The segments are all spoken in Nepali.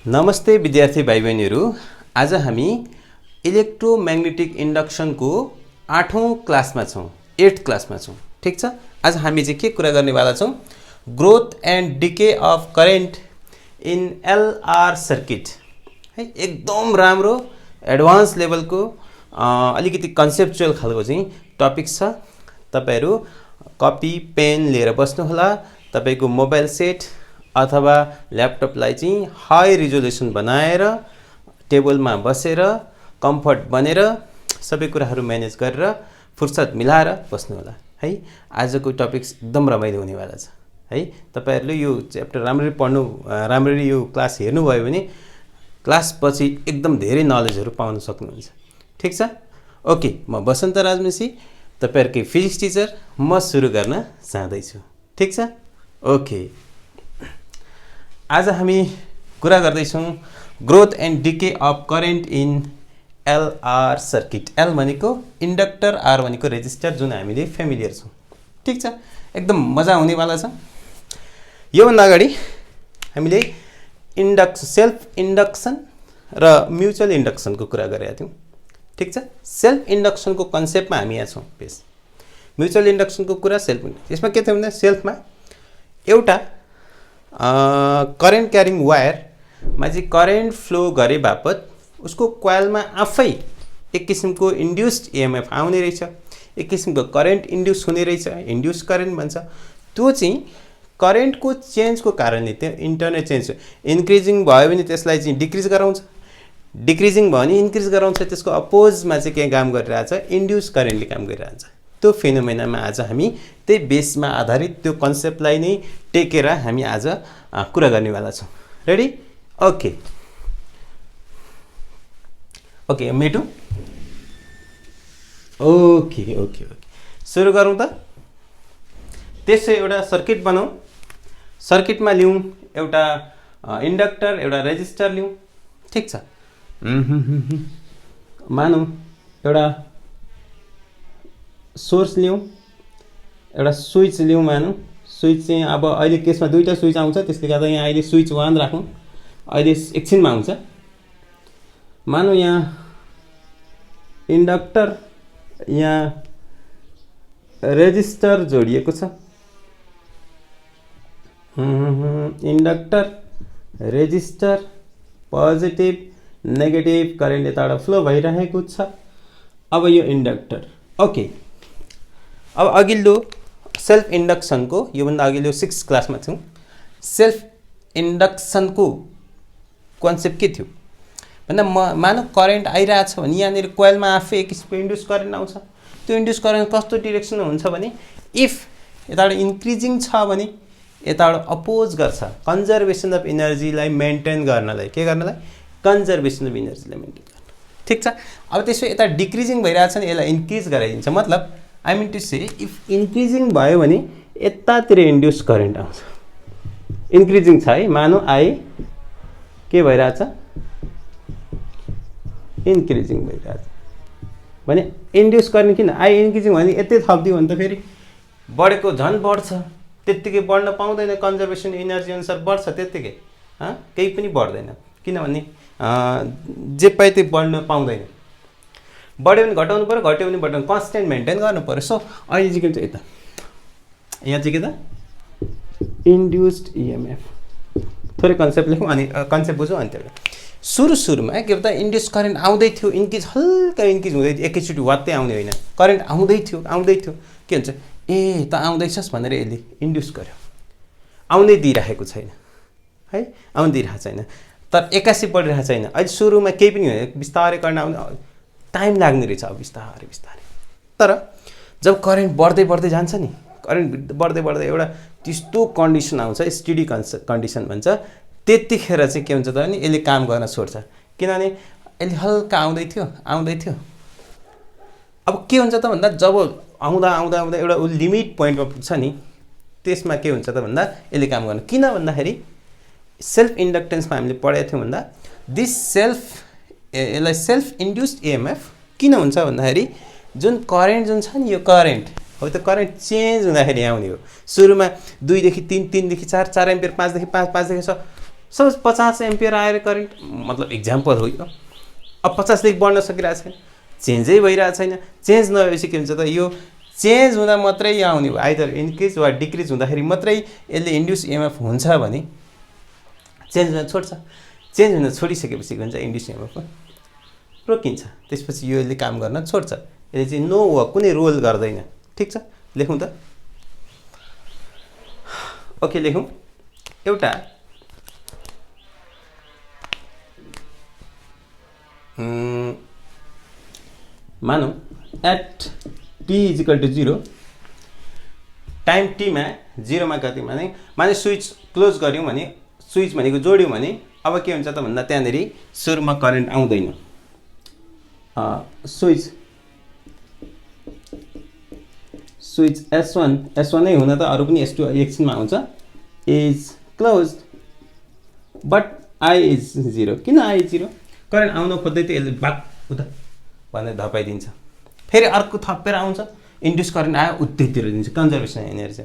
नमस्ते विद्यार्थी भाइ बहिनीहरू। आज हामी इलेक्ट्रोम्याग्नेटिक इन्डक्सनको 8औं क्लासमा छौं, 8th क्लासमा छौं। ठीक छ, आज हामी चाहिँ के कुरा गर्नेवाला छौं? Growth and decay of current in LR circuit है। एकदम राम्रो एडभान्स लेभलको अलिकति कन्सेप्चुअल खालको चाहिँ टपिक छ। तपाईहरु कपी पेन लिएर बस्नु होला। तपाईको मोबाइल सेट अथवा ल्यापटपलाई चाहिँ हाई रिजोल्युसन बनाएर टेबलमा बसेर कम्फर्ट बनेर सबै कुराहरू म्यानेज गरेर फुर्सद मिलाएर बस्नु होला है। आजको टपिक एकदम रमाइलो हुनेवाला छ है। तपाईहरुले यो च्याप्टर राम्ररी पढ्नु, राम्ररी यो क्लास हेर्नु भयो भने क्लास पछि एकदम धेरै नलेजहरु पाउन सक्नुहुन्छ। ठीक छ, ओके। म बसन्त राजवंशी, तपाईहरुकै फिजिक्स टिचर। म सुरु गर्न चाहदै छु। ठीक छ, ओके। आज हामी कुरा गर्दैछौं growth and decay of current in LR circuit. L भनेको इन्डक्टर, आर भनेको रेजिस्टर, जुन हामीले फ्यामिलियर छौं। ठीक छ, एकदम मजा हुनेवाला छ। यो भन्दा अगाडि हामीले सेल्फ इन्डक्सन र म्युचुअल इन्डक्सनको कुरा गरेका थियौं। ठीक छ, सेल्फ इन्डक्सनको कन्सेप्टमा हामी यहाँ छौं। बेस म्युचुअल इन्डक्सनको कुरा सेल्फ यसमा के थियो भन्दा सेल्फमा एउटा करेन्ट क्यारिङ वायरमा चाहिँ करेन्ट फ्लो गरे बापत उसको कोइलमा आफै एक किसिमको इन्ड्युस्ड ईएमएफ आउने रहेछ, एक किसिमको करेन्ट इन्ड्युस हुने रहेछ, इन्ड्युस करेन्ट भन्छ। त्यो चाहिँ करेन्टको चेन्जको कारणले, त्यो इन्टरनल चेन्ज इन्क्रिजिङ भयो भने त्यसलाई चाहिँ डिक्रिज गराउँछ, डिक्रिजिङ भयो भने इन्क्रिज गराउँछ। त्यसको अपोजमा चाहिँ के काम गरिरहेछ? इन्ड्युस करेन्टले काम गरिरहेछ। त्यो फेनोमेनामा आज हामी त्यही बेसमा आधारित त्यो कन्सेप्टलाई नै टेकेर हामी आज कुरा गर्नेवाला छौं। रेडी? ओके ओके मेटु, ओके ओके ओके सुरु गरौँ त। त्यसै एउटा सर्किट बनाऊ। सर्किटमा लिउँ एउटा इन्डक्टर, एउटा रेजिस्टर लिउँ। ठीक छ, मानौँ एउटा सोर्स लिउँ, एउटा स्विच लिउँ। मानौँ स्विच चाहिँ अब अहिले केसमा दुईटा स्विच आउँछ, त्यसले गर्दा यहाँ अहिले स्विच 1 राखौँ, अहिले एकछिनमा आउँछ। मानौँ यहाँ इन्डक्टर, यहाँ रेजिस्टर जोडिएको छ। Inductor, register, positive negative current यताबाट फ्लो भइरहेको छ। अब यो इन्डक्टर, ओके। अब अघिल्लो सेल्फ इन्डक्सनको, योभन्दा अघिल्लो 6th क्लासमा थियौँ। सेल्फ इन्डक्सनको कन्सेप्ट के थियो भन्दा मानव करेन्ट आइरहेछ भने यहाँनिर कोइलमा आफै एक किसिमको इन्ड्युस करेन्ट आउँछ। त्यो इन्ड्युस करेन्ट कस्तो डिरेक्सनमा हुन्छ भने इफ यताबाट इन्क्रिजिङ छ भने यताबाट अपोज गर्छ, कन्जर्भेसन अफ इनर्जीलाई मेन्टेन गर्नलाई। के गर्नलाई? कन्जर्भेसन अफ इनर्जीलाई मेन्टेन गर्न। ठीक छ, अब त्यसो यता डिक्रिजिङ भइरहेछ भने यसलाई इन्क्रिज गराइदिन्छ। मतलब I mean to say if इन्क्रिजिङ भयो भने यतातिर इन्ड्युस करेन्ट आउँछ। इन्क्रिजिङ छ है, मानौ आई के भइरहेछ? इन्क्रिजिङ भइरहेछ भने इन्ड्युस करेन्ट किन? आई इन्क्रिजिङ भने यतै थप्दियो भने त फेरि बढेको झन् बढ्छ, त्यत्तिकै बढ्न पाउँदैन। कन्जर्भेसन इनर्जी अनुसार बढ्छ त्यत्तिकै, केही पनि बढ्दैन। किनभने जे पाए त्यही बढ्न पाउँदैन। बढ्यो भने घटाउनु पर्यो, घट्यो भने बढाउनु, कन्स्टेन्ट मेन्टेन गर्नु पर्यो। सो अहिले चाहिँ के हुन्छ यता, यहाँ चाहिँ के त? Induced EMF. थोरै कन्सेप्ट लेखौँ अनि कन्सेप्ट बुझौँ। अनि त्यहाँ सुरुमा के भन्छ? इन्ड्युस करेन्ट आउँदै थियो, इन्क्रिज हल्का इन्क्रिज हुँदै थियो, एकैचोटि वात्तै आउने होइन। करेन्ट आउँदै थियो के हुन्छ? ए त आउँदैछस् भनेर यसले इन्ड्युस गर्यो, आउँदै दिइराखेको छैन है, आउँदै दिइरहेको छैन। तर एक्कासी बढिरहेको छैन। अहिले सुरुमा केही पनि होइन, बिस्तारै करेन्ट आउने टाइम लाग्ने रहेछ, अब बिस्तारै बिस्तारै। तर जब करेन्ट बढ्दै बढ्दै जान्छ नि, करेन्ट बढ्दै बढ्दै एउटा त्यस्तो कन्डिसन आउँछ, स्टेडी कन्डिसन भन्छ। त्यतिखेर चाहिँ के हुन्छ त भने यसले काम गर्न छोड्छ। किनभने यसले हल्का आउँदै थियो। अब के हुन्छ त भन्दा जब आउँदा आउँदा आउँदा एउटा लिमिट पोइन्टमा पुग्छ नि, त्यसमा के हुन्छ त भन्दा यसले काम गर्न। किन भन्दाखेरि सेल्फ इन्डक्टेन्समा हामीले पढेका थियौँ भन्दा यसलाई सेल्फ इन्ड्युस्ड ईएमएफ किन हुन्छ भन्दाखेरि जुन करेन्ट जुन छ नि, यो करेन्ट हो त्यो करेन्ट चेन्ज हुँदाखेरि आउने हो। सुरुमा 2 देखि 3, 3 देखि 4, 4 एम्पियर, 5 देखि 5, 5 देखि सपोज 50 एम्पियर आएर करेन्ट, मतलब इक्जाम्पल हो यो, अब 50 देखि बढ्न सकिरहेको छैन, चेन्जै भइरहेको छैन। चेन्ज नभएपछि के हुन्छ त, यो चेन्ज हुँदा मात्रै यो आउने हो, आइदर इन्क्रिज वा डिक्रिज हुँदाखेरि मात्रै यसले इन्ड्युस इएमएफ हुन्छ भने चेन्ज हुन छोड्छ। चेन्ज हुन छोडिसकेपछि के हुन्छ, इन्ड्युस इएमएफ रोकिन्छ, त्यसपछि यो यसले काम गर्न छोड्छ। यसले चाहिँ नो वा कुनै रोल गर्दैन। ठिक छ, लेखौँ त। ओके, लेखौँ। एउटा मानौँ at T is equal to 0, time टीमा 0 मा कति माने स्विच क्लोज गऱ्यौँ भने, स्विच भनेको जोड्यौँ भने अब के हुन्छ त भन्दा त्यहाँनेरि सुरुमा करेन्ट आउँदैन। स्विच S1 नै हुन त अरू पनि S2 एकछिनमा आउँछ, is closed but I is 0। किन I इज 0? करेन्ट आउन खोज्दै त यसले बाक उता भनेर धपाइदिन्छ। फेरि अर्को थपेर आउँछ, इन्ड्युस करेन्ट आयो, उतैतिर दिन्छ, कन्जर्भेसन एनर्जी।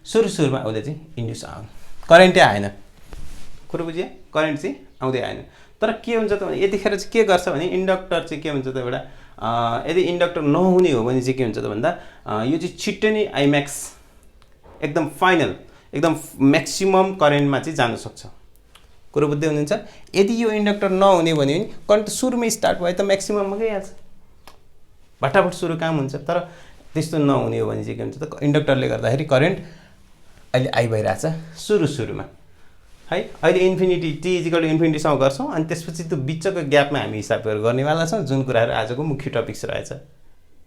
सुरुमा उसले चाहिँ इन्ड्युस आउनु, करेन्टै आएन। कुरो बुझ्यो? करेन्ट चाहिँ आउँदै आएन। तर के हुन्छ त भने यतिखेर चाहिँ के गर्छ भने इन्डक्टर चाहिँ के हुन्छ त, एउटा यदि इन्डक्टर नहुने हो भने चाहिँ के हुन्छ त भन्दा यो चाहिँ छिट्टै नै आइम्याक्स एकदम फाइनल, एकदम म्याक्सिमम करेन्टमा चाहिँ जान सक्छ। कुरो बुझ्दै हुनुहुन्छ? यदि यो इन्डक्टर नहुने भने करेन्ट सुरुमै स्टार्ट भयो त म्याक्सिमममा गइहाल्छ, भटाभट सुरु काम हुन्छ। तर त्यस्तो नहुने हो भने चाहिँ के हुन्छ त, इन्डक्टरले गर्दाखेरि करेन्ट अहिले आई भइरहेछ सुरुमा है। अहिले इन्फिनिटी टी इजिकल टु इन्फिनिटीसम्म गर्छौँ, अनि त्यसपछि त्यो बिचको ग्यापमा हामी हिसाबहरू गर्नेवाला छौँ, जुन कुराहरू आजको मुख्य टपिक्स रहेछ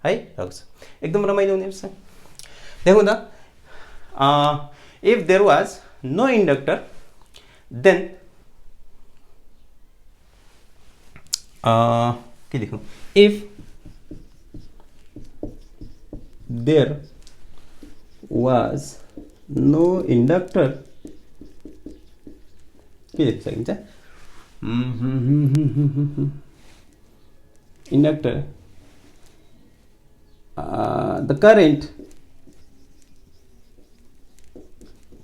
है। रक्स एकदम रमाइलो हुने रहेछ। देखौँ त, if there was no inductor then के लेखौँ, if there was no inductor के लेख्न सकिन्छ, inductor the current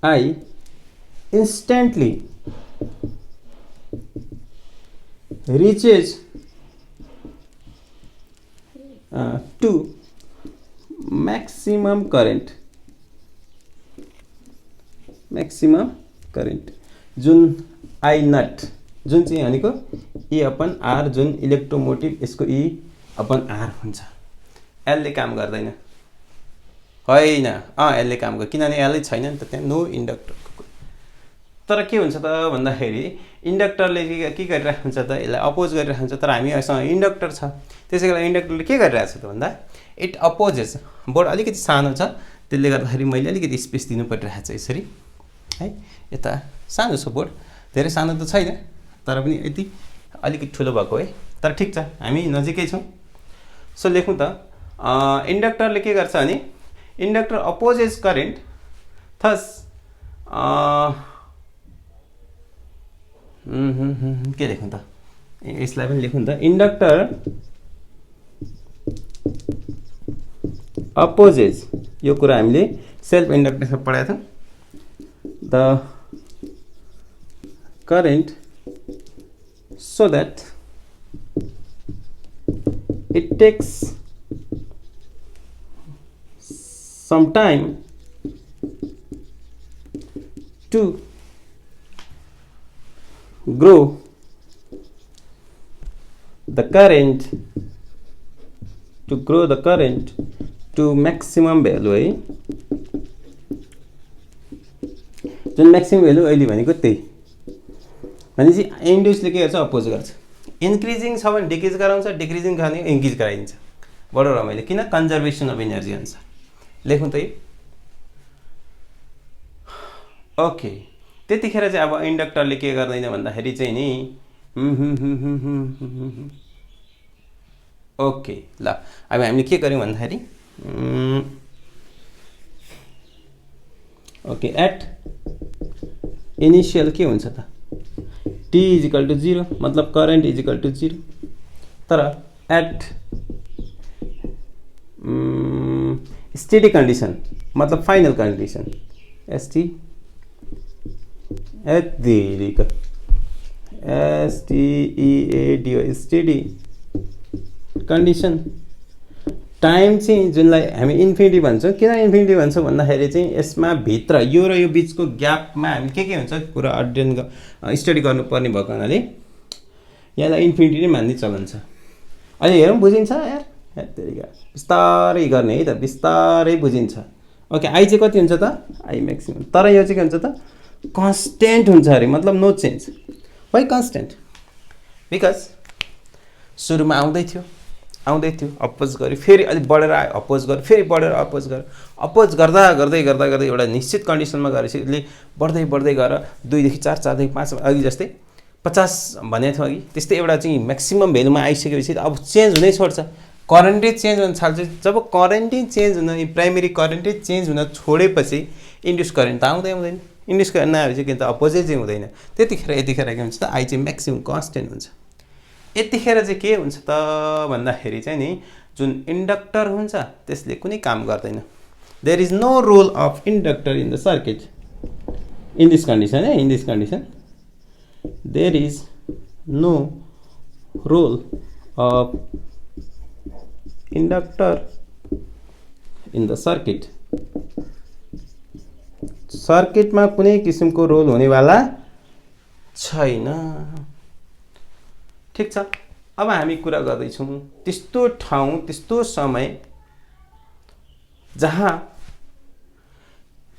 I instantly reaches to maximum current, जुन I नट, जुन चाहिँ भनेको E अपन R, जुन इलेक्ट्रोमोटिभ यसको E अपन R हुन्छ। L ले काम गर्दैन होइन, यसले काम गर्छ किनभने यसले छैन नि त, त्यहाँ नो इन्डक्टर। तर के हुन्छ त भन्दाखेरि इन्डक्टरले के गरिरहेको हुन्छ त, यसलाई अपोज गरिरहेको हुन्छ। तर हामीसँग इन्डक्टर छ, त्यसै कारण इन्डक्टरले के गरिरहेको छ त भन्दा इट अपोजेस। बोर्ड अलिकति सानो छ, त्यसले गर्दाखेरि मैले अलिकति स्पेस दिनु परिरहेको छ यसरी है। यता सानो छ बोर्ड, धेरै सानो त छैन, तर पनि यति अलिकति ठुलो भएको है। तर ठिक छ, हामी नजिकै छौँ। सो लेखौँ त, इन्डक्टरले के गर्छ भने इन्डक्टर अपोजेस करेन्ट, थस के लेखौँ त, यसलाई पनि लेखौँ त, इन्डक्टर अपोजेस, यो कुरा हामीले सेल्फ इन्डक्टेन्समा पढाएको थियौँ, the current so that it takes some time to grow the current to maximum value है। जुन म्याक्सिमम भ्यालु अहिले भनेको त्यही भनेपछि इन्ड्युसले के गर्छ, अपोज गर्छ। इन्क्रिजिङ छ भने डिक्रिज गराउँछ, डिक्रिजिङ छ भने इन्क्रिज गराइदिन्छ। बडो रमाइलो, किन? कन्जर्भेसन अफ इनर्जी अनुसार। लेखौँ त यो। ओके, त्यतिखेर चाहिँ अब इन्डक्टरले के गर्दैन भन्दाखेरि चाहिँ नि ओके ल, अब हामीले के गर्यौँ भन्दाखेरि ओके एट इनिसियल के हुन्छ त, T इजिकल टु 0, मतलब करेन्ट इजिकल टु 0। तर एट स्टेडी कन्डिसन, मतलब final condition, ST at STEADY steady condition. Time चाहिँ जुनलाई हामी इन्फिनिटी भन्छौँ, किन इन्फिनिटी भन्छौँ भन्दाखेरि चाहिँ यसमा भित्र यो र यो बिचको ग्यापमा हामी के हुन्छ कुरा अध्ययन स्टडी गर्नुपर्ने भएको हुनाले यसलाई इन्फिनिटी नै मान्ने चलन छ। अहिले हेरौँ बुझिन्छ यार, बिस्तारै गर्ने है त, बिस्तारै बुझिन्छ। ओके, आई चाहिँ कति हुन्छ त? I maximum. तर यो चाहिँ के हुन्छ त? कन्स्टेन्ट हुन्छ अरे, मतलब no change. Why constant? Because सुरुमा आउँदै थियो, अपोज गर्यो, फेरि अलिक बढेर आयो, अपोज गर्यो, फेरि बढेर अपोज गर्यो, अपोज गर्दा गर्दै एउटा निश्चित कन्डिसनमा गएपछि यसले बढ्दै गएर 2 देखि 4, 4 देखि 5, अघि जस्तै 50 भनेको थियो अघि, त्यस्तै एउटा चाहिँ म्याक्सिमम भेल्युमा आइसकेपछि अब चेन्ज हुनै छोड्छ, करेन्टै चेन्ज हुन थाल्छ। जब करेन्टै चेन्ज हुन, प्राइमेरी करेन्टै चेन्ज हुन छोडेपछि इन्ड्युस करेन्ट त आउँदैन, इन्ड्युस करेन्ट नआएपछि के त अपोजै चाहिँ हुँदैन। यतिखेर के हुन्छ त? आई चाहिँ म्याक्सिमम कन्स्टेन्ट हुन्छ। यतिखेर चाहिँ के हुन्छ त भन्दाखेरि चाहिँ नि जुन इन्डक्टर हुन्छ त्यसले कुनै काम गर्दैन। There is no role of inductor in the circuit in this condition है, in this condition there is no role of inductor in the circuit. सर्किटमा कुनै किसिमको रोल हुनेवाला छैन। ठिक छ, अब हामी कुरा गर्दैछौँ त्यस्तो ठाउँ, त्यस्तो समय जहाँ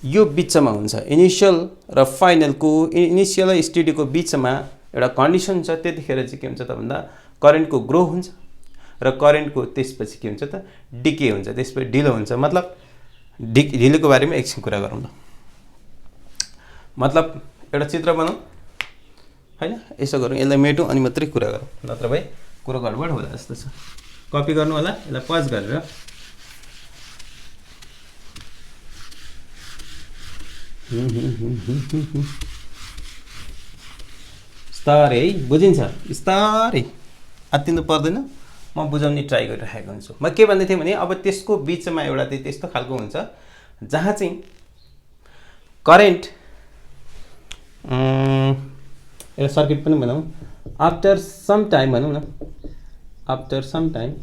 यो बिचमा हुन्छ, इनिसियल र फाइनलको, इनिसियल र स्टेडीको बिचमा एउटा कन्डिसन छ। त्यतिखेर चाहिँ के हुन्छ त भन्दा करेन्टको ग्रो हुन्छ र करेन्टको त्यसपछि के हुन्छ त? डिके हुन्छ, त्यसपछि ढिलो हुन्छ। मतलब ढिलोको बारेमा एकछिन कुरा गरौँ न। मतलब एउटा चित्र बनाऊ हैन, यसो गरौँ, यसलाई मेटौँ अनि मात्रै कुरा गरौँ, नत्र भए कुरो गडबड होला जस्तो छ। कपी गर्नु होला, यसलाई पज गरेर बिस्तारै है, बुझिन्छ? बिस्तारै आत्तिनु पर्दैन, म बुझाउने ट्राई गरिरहेको हुन्छु। म के भन्दै थिएँ भने अब त्यसको बिचमा एउटा त्यस्तो खालको हुन्छ जहाँ चाहिँ करेन्ट, एउटा सर्किट पनि भनौँ, आफ्टर सम टाइम भनौँ न, आफ्टर सम टाइम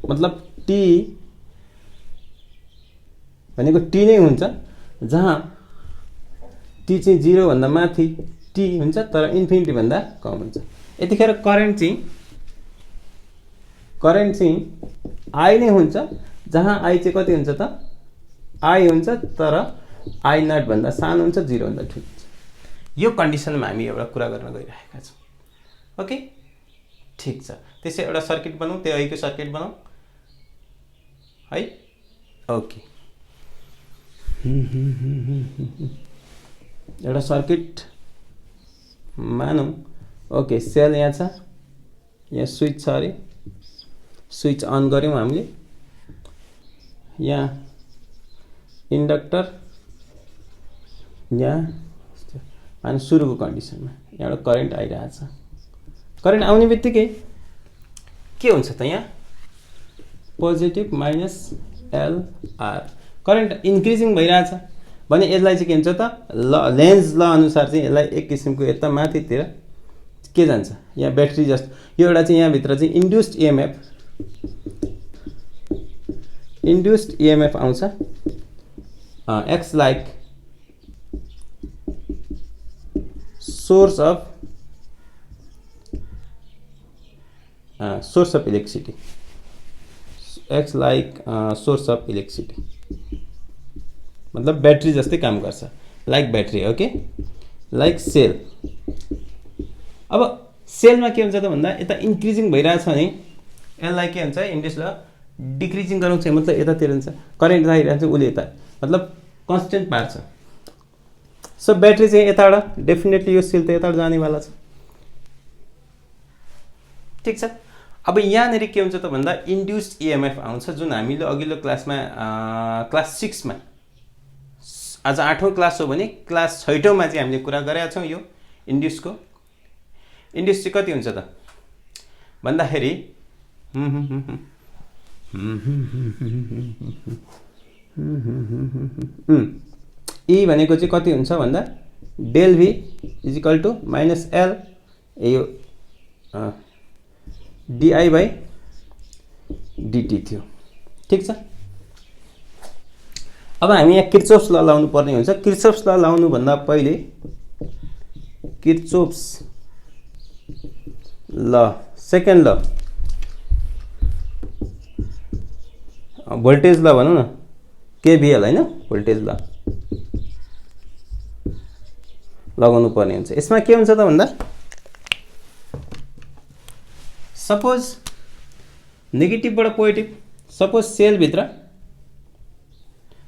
मतलब टी भनेको टी नै हुन्छ, जहाँ टी चाहिँ 0 भन्दा माथि टी हुन्छ तर इन्फिनिटी भन्दा कम हुन्छ। यतिखेर करेन्ट चाहिँ आई नै हुन्छ, जहाँ आई चाहिँ कति हुन्छ त? आई हुन्छ तर आई नट भन्दा सानो हुन्छ, 0 भन्दा ठुलो हुन्छ। यो कन्डिसनमा हामी एउटा कुरा गर्न गइरहेका छौँ। ओके, ठिक छ। त्यसै एउटा सर्किट बनाऊ, त्यो अहिलेको सर्किट बनाऊ है। ओके, एउटा सर्किट मानौँ। ओके, सेल यहाँ छ, यहाँ स्विच छ अरे, स्विच अन गऱ्यौँ हामीले, यहाँ इन्डक्टर, यहाँ अनि सुरुको कन्डिसनमा यहाँबाट करेन्ट आइरहेछ। करेन्ट आउने बित्तिकै के हुन्छ त? यहाँ positive minus LR, current increasing भइरहेछ भने यसलाई चाहिँ के हुन्छ त? लेन्ज ल अनुसार चाहिँ यसलाई एक किसिमको यता माथितिर के जान्छ, यहाँ ब्याट्री जस्तो। यो एउटा चाहिँ यहाँभित्र चाहिँ इन्ड्युस्ड इएमएफ आउँछ, acts like source of electricity, acts like source of electricity मतलब ब्याट्री जस्तै काम गर्छ, like battery. Okay, like cell. अब सेलमा के हुन्छ त भन्दा यता इन्क्रिजिङ भइरहेछ भने यसलाई के हुन्छ, इन्ड्युस ल डिक्रिजिङ गराउँछ, मतलब यतातिर हुन्छ करेन्ट आइरहन्छ, उसले यता मतलब कन्स्टेन्ट पार्छ। सो ब्याट्री चाहिँ यताबाट डेफिनेटली यो सेल त यताबाट जानेवाला छ। ठिक छ, अब यहाँनिर के हुन्छ त भन्दा इन्ड्युस्ड इएमएफ आउँछ, जुन हामीले अघिल्लो क्लासमा क्लास 6 मा, आज 8औं क्लास हो भने क्लास 6औं मा चाहिँ हामीले कुरा गरेका छौँ। यो इन्ड्युसको इन्ड्युस चाहिँ कति हुन्छ त भन्दाखेरि ई भनेको चाहिँ कति हुन्छ भन्दा del V is equal to minus L यो डिआई बाई डिटी थियो। ठिक छ। अब हामी यहाँ किर्चोफ्स ल लाउनु पर्ने हुन्छ। किर्चोफ्स ल लाउनु भन्दा पहिले किर्चोफ्स ल सेकेन्ड ल भोल्टेज ल भनौँ न केभिएल हैन भोल्टेज ल लगाउनु पर्ने हुन्छ। यसमा के हुन्छ त भन्दा सपोज नेगेटिभबाट पोजिटिभ सपोज सेल भित्र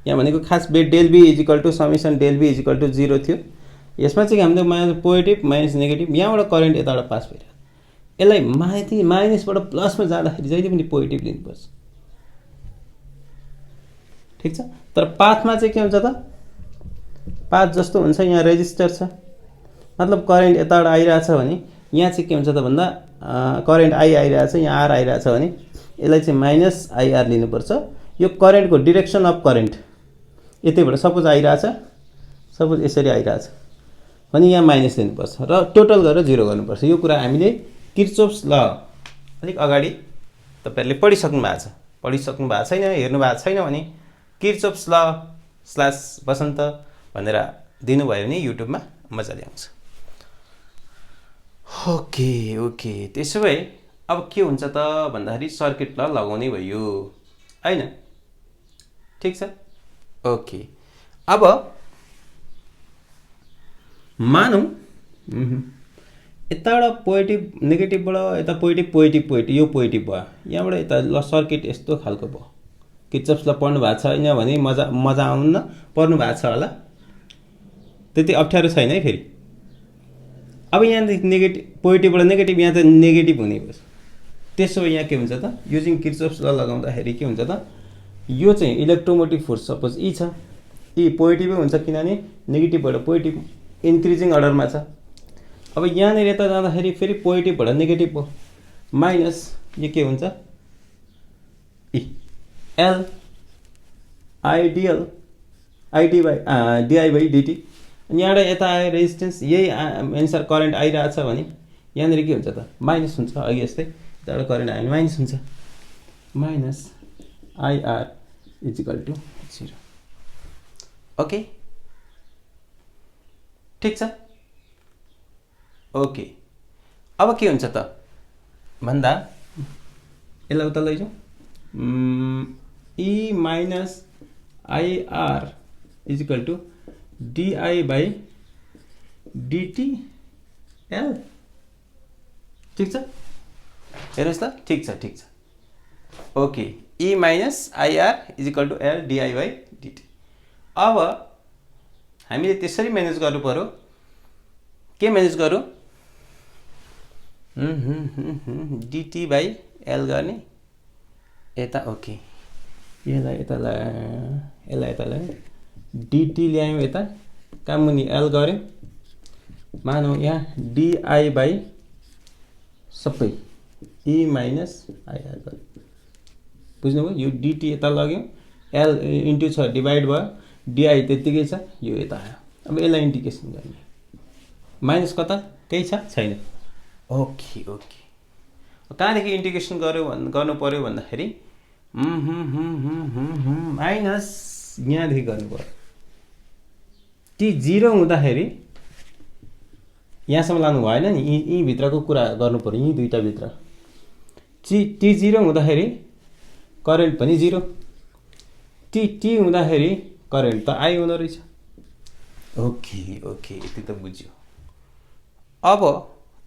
यहाँ भनेको खास del B is equal to summation del B is equal to 0 थियो। यसमा चाहिँ हामीले माइनस पोजिटिभ माइनस नेगेटिभ यहाँबाट करेन्ट यताबाट पास भइरहेको यसलाई माथि माइनसबाट प्लसमा जाँदाखेरि जहिले पनि पोजिटिभ लिनुपर्छ। ठिक छ। तर पाथमा चाहिँ के हुन्छ त पाथ जस्तो हुन्छ यहाँ रेजिस्टर छ मतलब करेन्ट यताबाट आइरहेछ भने यहाँ चाहिँ के हुन्छ त भन्दा करेन्ट आई आइरहेछ यहाँ आर आइरहेछ भने यसलाई चाहिँ माइनस आइआर लिनुपर्छ। यो करेन्टको डिरेक्सन अफ करेन्ट यतैबाट सपोज आइरहेछ सपोज यसरी आइरहेछ भने यहाँ माइनस लिनुपर्छ र टोटल गरेर 0 गर्नुपर्छ। यो कुरा हामीले किर्चोफ्स ल अलिक अगाडि तपाईहरुले पढिसक्नु भएको छ। पढिसक्नु भएको छैन हेर्नु भएको छैन भने किर्चोफ्स ल / बसन्त भनेर दिनुभयो भने युट्युबमा मजाले आउँछ। ओके ओके त्यसो भए अब के हुन्छ त भन्दाखेरि सर्किट ल लगाउने भयो हैन। ठीक छ। ओके अब मानौं यताबाट पोजिटिभ नेगेटिभबाट यता पोजिटिभ यो पोजिटिभ भयो यहाँबाट यता ल सर्किट यस्तो खालको भयो। किर्चोफ्स ल पढ्नु भएको छैन भने मजा आउन्न पढ्नु भएको छ होला त्यति अप्ठ्यारो छैन है। फेरि अब यहाँ नेगेटिभ पोजिटिभबाट नेगेटिभ यहाँ त नेगेटिभ हुने भयो। त्यसो भए यहाँ के हुन्छ त युजिङ किर्चोफ्स ल लगाउँदाखेरि के हुन्छ त यो चाहिँ इलेक्ट्रोमोटिभ फोर्स सपोज ई छ ई पोजिटिभै हुन्छ किनभने नेगेटिभबाट पोजिटिभ इन्क्रिजिङ अर्डरमा छ। अब यहाँनिर यता जाँदाखेरि फेरि पोजिटिभबाट नेगेटिभ भयो माइनस यो के हुन्छ E L ideal ID by DI by DT. यहाँबाट यता आयो रेजिस्टेन्स यही एन्सर करेन्ट आइरहेछ भने यहाँनिर के हुन्छ त माइनस हुन्छ। अघि जस्तै यताबाट करेन्ट आयो भने माइनस हुन्छ minus IR is equal to 0। Okay ठीक छ। ओके अब के हुन्छ त भन्दा यसलाई उता लैजाउँ E minus IR is equal to dI by dt L. ठीक छ हेर्नुहोस् त ठीक छ ठीक छ। Okay E minus IR is equal to L dI by dt. अब हामीले त्यसरी म्यानेज गर्नु पर्यो। के म्यानेज गरौँ डिटी बाई एल गर्ने यता। ओके यसलाई यता डिटी ल्यायौँ यता कहाँ मुनि एल गऱ्यौँ मानौँ यहाँ डिआई बाई सबै ई माइनस आइआर गऱ्यौँ। बुझ्नुभयो यो डिटी यता लग्यौँ एल इन्टु छ डिभाइड भयो डिआई त्यत्तिकै छ यो यता आयो। अब यसलाई इन्टिग्रेसन गर्ने माइनस कता केही छ छैन। ओके ओके कहाँदेखि इन्टिग्रेसन गर्नु पर्यो भन्दाखेरि माइनस यहाँदेखि गर्नु पर्यो। टी 0 हुँदाखेरि यहाँसम्म लानु भएन नि यी भित्रको कुरा गर्नु पर्यो यी दुईटा भित्र। टी 0 हुँदाखेरि करेन्ट पनि 0 टी हुँदाखेरि करेन्ट त आई हुँदो रहेछ। ओके ओके यति त बुझ्यो। अब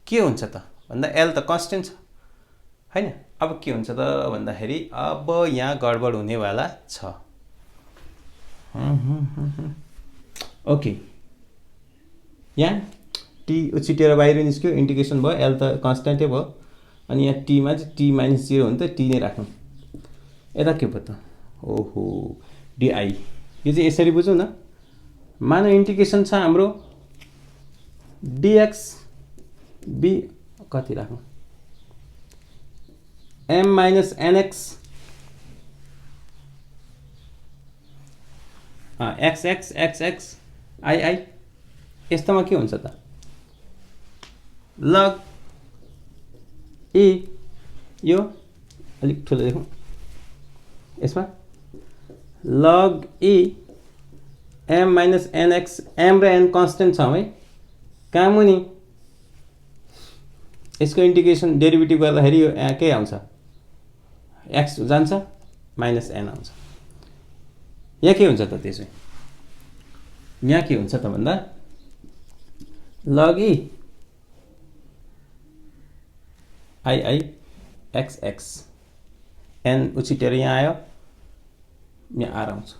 के हुन्छ त भन्दा एल त कन्स्टेन्ट छ हैन। अब के हुन्छ त भन्दाखेरि अब यहाँ गडबड हुनेवाला छ। ओके यहाँ टी उछिटेर बाहिर निस्क्यो इन्टिग्रेसन भयो एल त कन्स्टेन्टै भयो अनि यहाँ टीमा चाहिँ टी माइनस 0 हो नि त टी नै राख्नु। यता के भयो त ओहो डिआई यो चाहिँ यसरी बुझौँ न मानौ इन्टिग्रेसन छ हाम्रो डिएक्स बी कति राख्नु M minus NX X X X X I I यस्तोमा के हुन्छ त log e यो अलिक ठुलो लेखौँ यसमा log e m minus nx m र n कन्स्टेन्ट छ है कहाँ मुनि यसको इंटीग्रेसन डेरिभेटिभ गर्दाखेरि यो के आउँछ x जान्छ माइनस n आउँछ यहाँ के हुन्छ त त्यसै यहाँ के हुन्छ त भन्दा log e I x x n उछिटेर यहाँ आयो यहाँ r आउँछ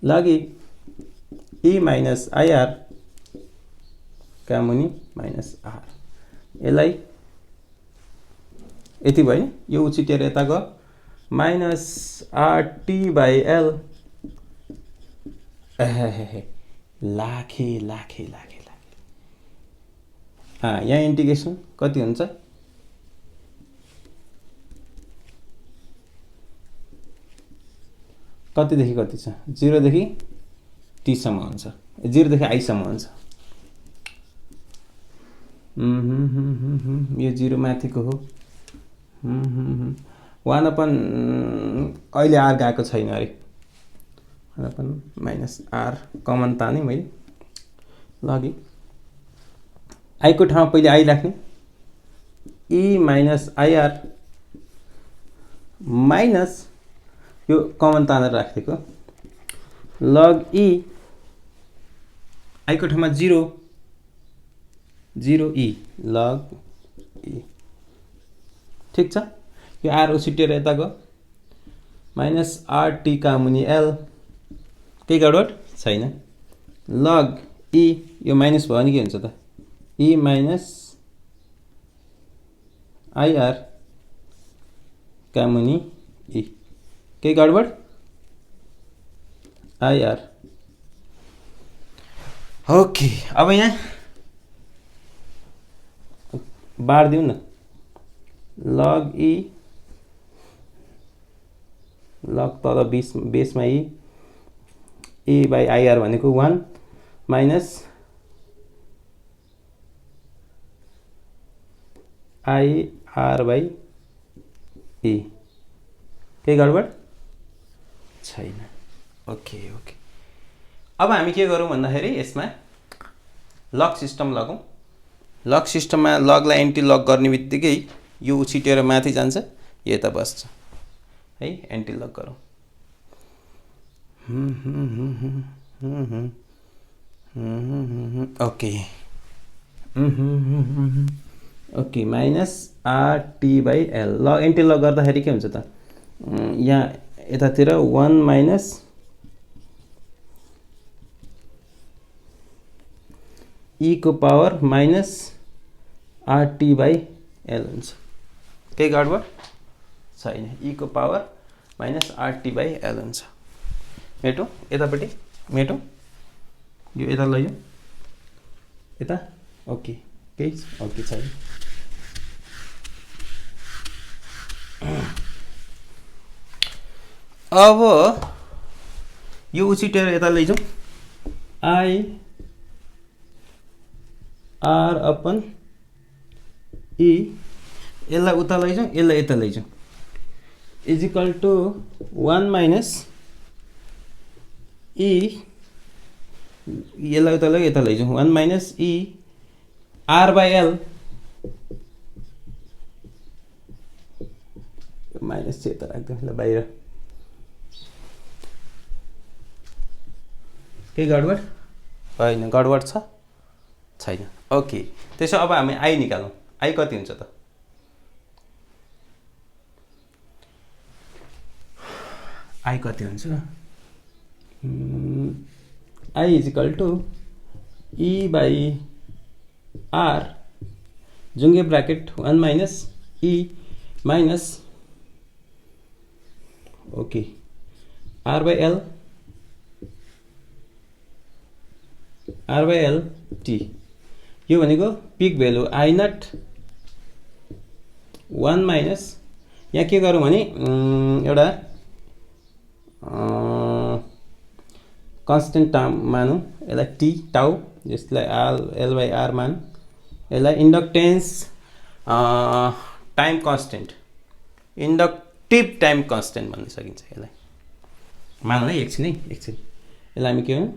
log e माइनस ir का मुनि माइनस r यसलाई यति भयो यो उछिटेर यता गयो minus rt by l Lakhe Lakhe Lakhe Lakhe यहाँ इंटीग्रेसन कति हुन्छ कतिदेखि कति छ 0 देखि t सम्म हुन्छ 0 देखि i सम्म हुन्छ यो 0 माथिको हो 1 अपन अहिले r गएको छैन अरे 1 अपन माइनस r कमन ताने मैले लगे i को ठाउँमा पहिले i राख्ने e माइनस ir माइनस यो कमन तानेर राखेको log e i को ठाउँमा 0 e log e ठीक छ यो r उछिटेर यता गयो माइनस rt का मुनि l केही गडबड छैन log e यो माइनस भयो भने के हुन्छ त e माइनस ir का मुनि e केही गडबड ir ओके अब यहाँ बार दिउँ न log e log तल बेसमा e बाई ir भनेको 1 माइनस ir बाई e केही गडबड छैन ओके ओके अब हामी के गरौँ भन्दाखेरि यसमा लग सिस्टम लगौँ लग सिस्टममा लगलाई एन्टी लग गर्ने बित्तिकै यो उछिटेर माथि जान्छ यो यता बस्छ है एन्टी लग गरौँ okay okay minus rt by l log anti log गर्दाखेरि के हुन्छ त यहाँ यतातिर 1 माइनस e को power minus rt by l हुन्छ केही गडबड छैन e को power minus rt by l हुन्छ मेटो यतापट्टि मेटो यो यता लैयो यता ओके केही ओके छैन अब यो उछिटेर यता लैजाउँ i r अपन e यसलाई उता लैजाउँ यसलाई यता लैजाउँ is equal to 1 minus e यसलाई उता लैजाउँ यता लैजाउँ 1 minus e r by l minus चाहिँ यता राख्दिउँ ल बाहिर केही गडबड होइन गडबड छ छैन ओके त्यसो अब हामी आई निकालौँ आई कति हुन्छ त आई कति हुन्छ I is equal to e by r जुङ्गे bracket 1 minus e minus okay r by l r by l t यो भनेको peak value I not 1 minus यहाँ के गरौँ भने एउटा कन्स्टेन्ट टर्म मानौँ यसलाई टी टाउ यसलाई एल बाई आर मान, यसलाई inductance time constant, inductive time constant भन्न सकिन्छ यसलाई। मानौँ है एकछिन यसलाई हामी के भनौँ,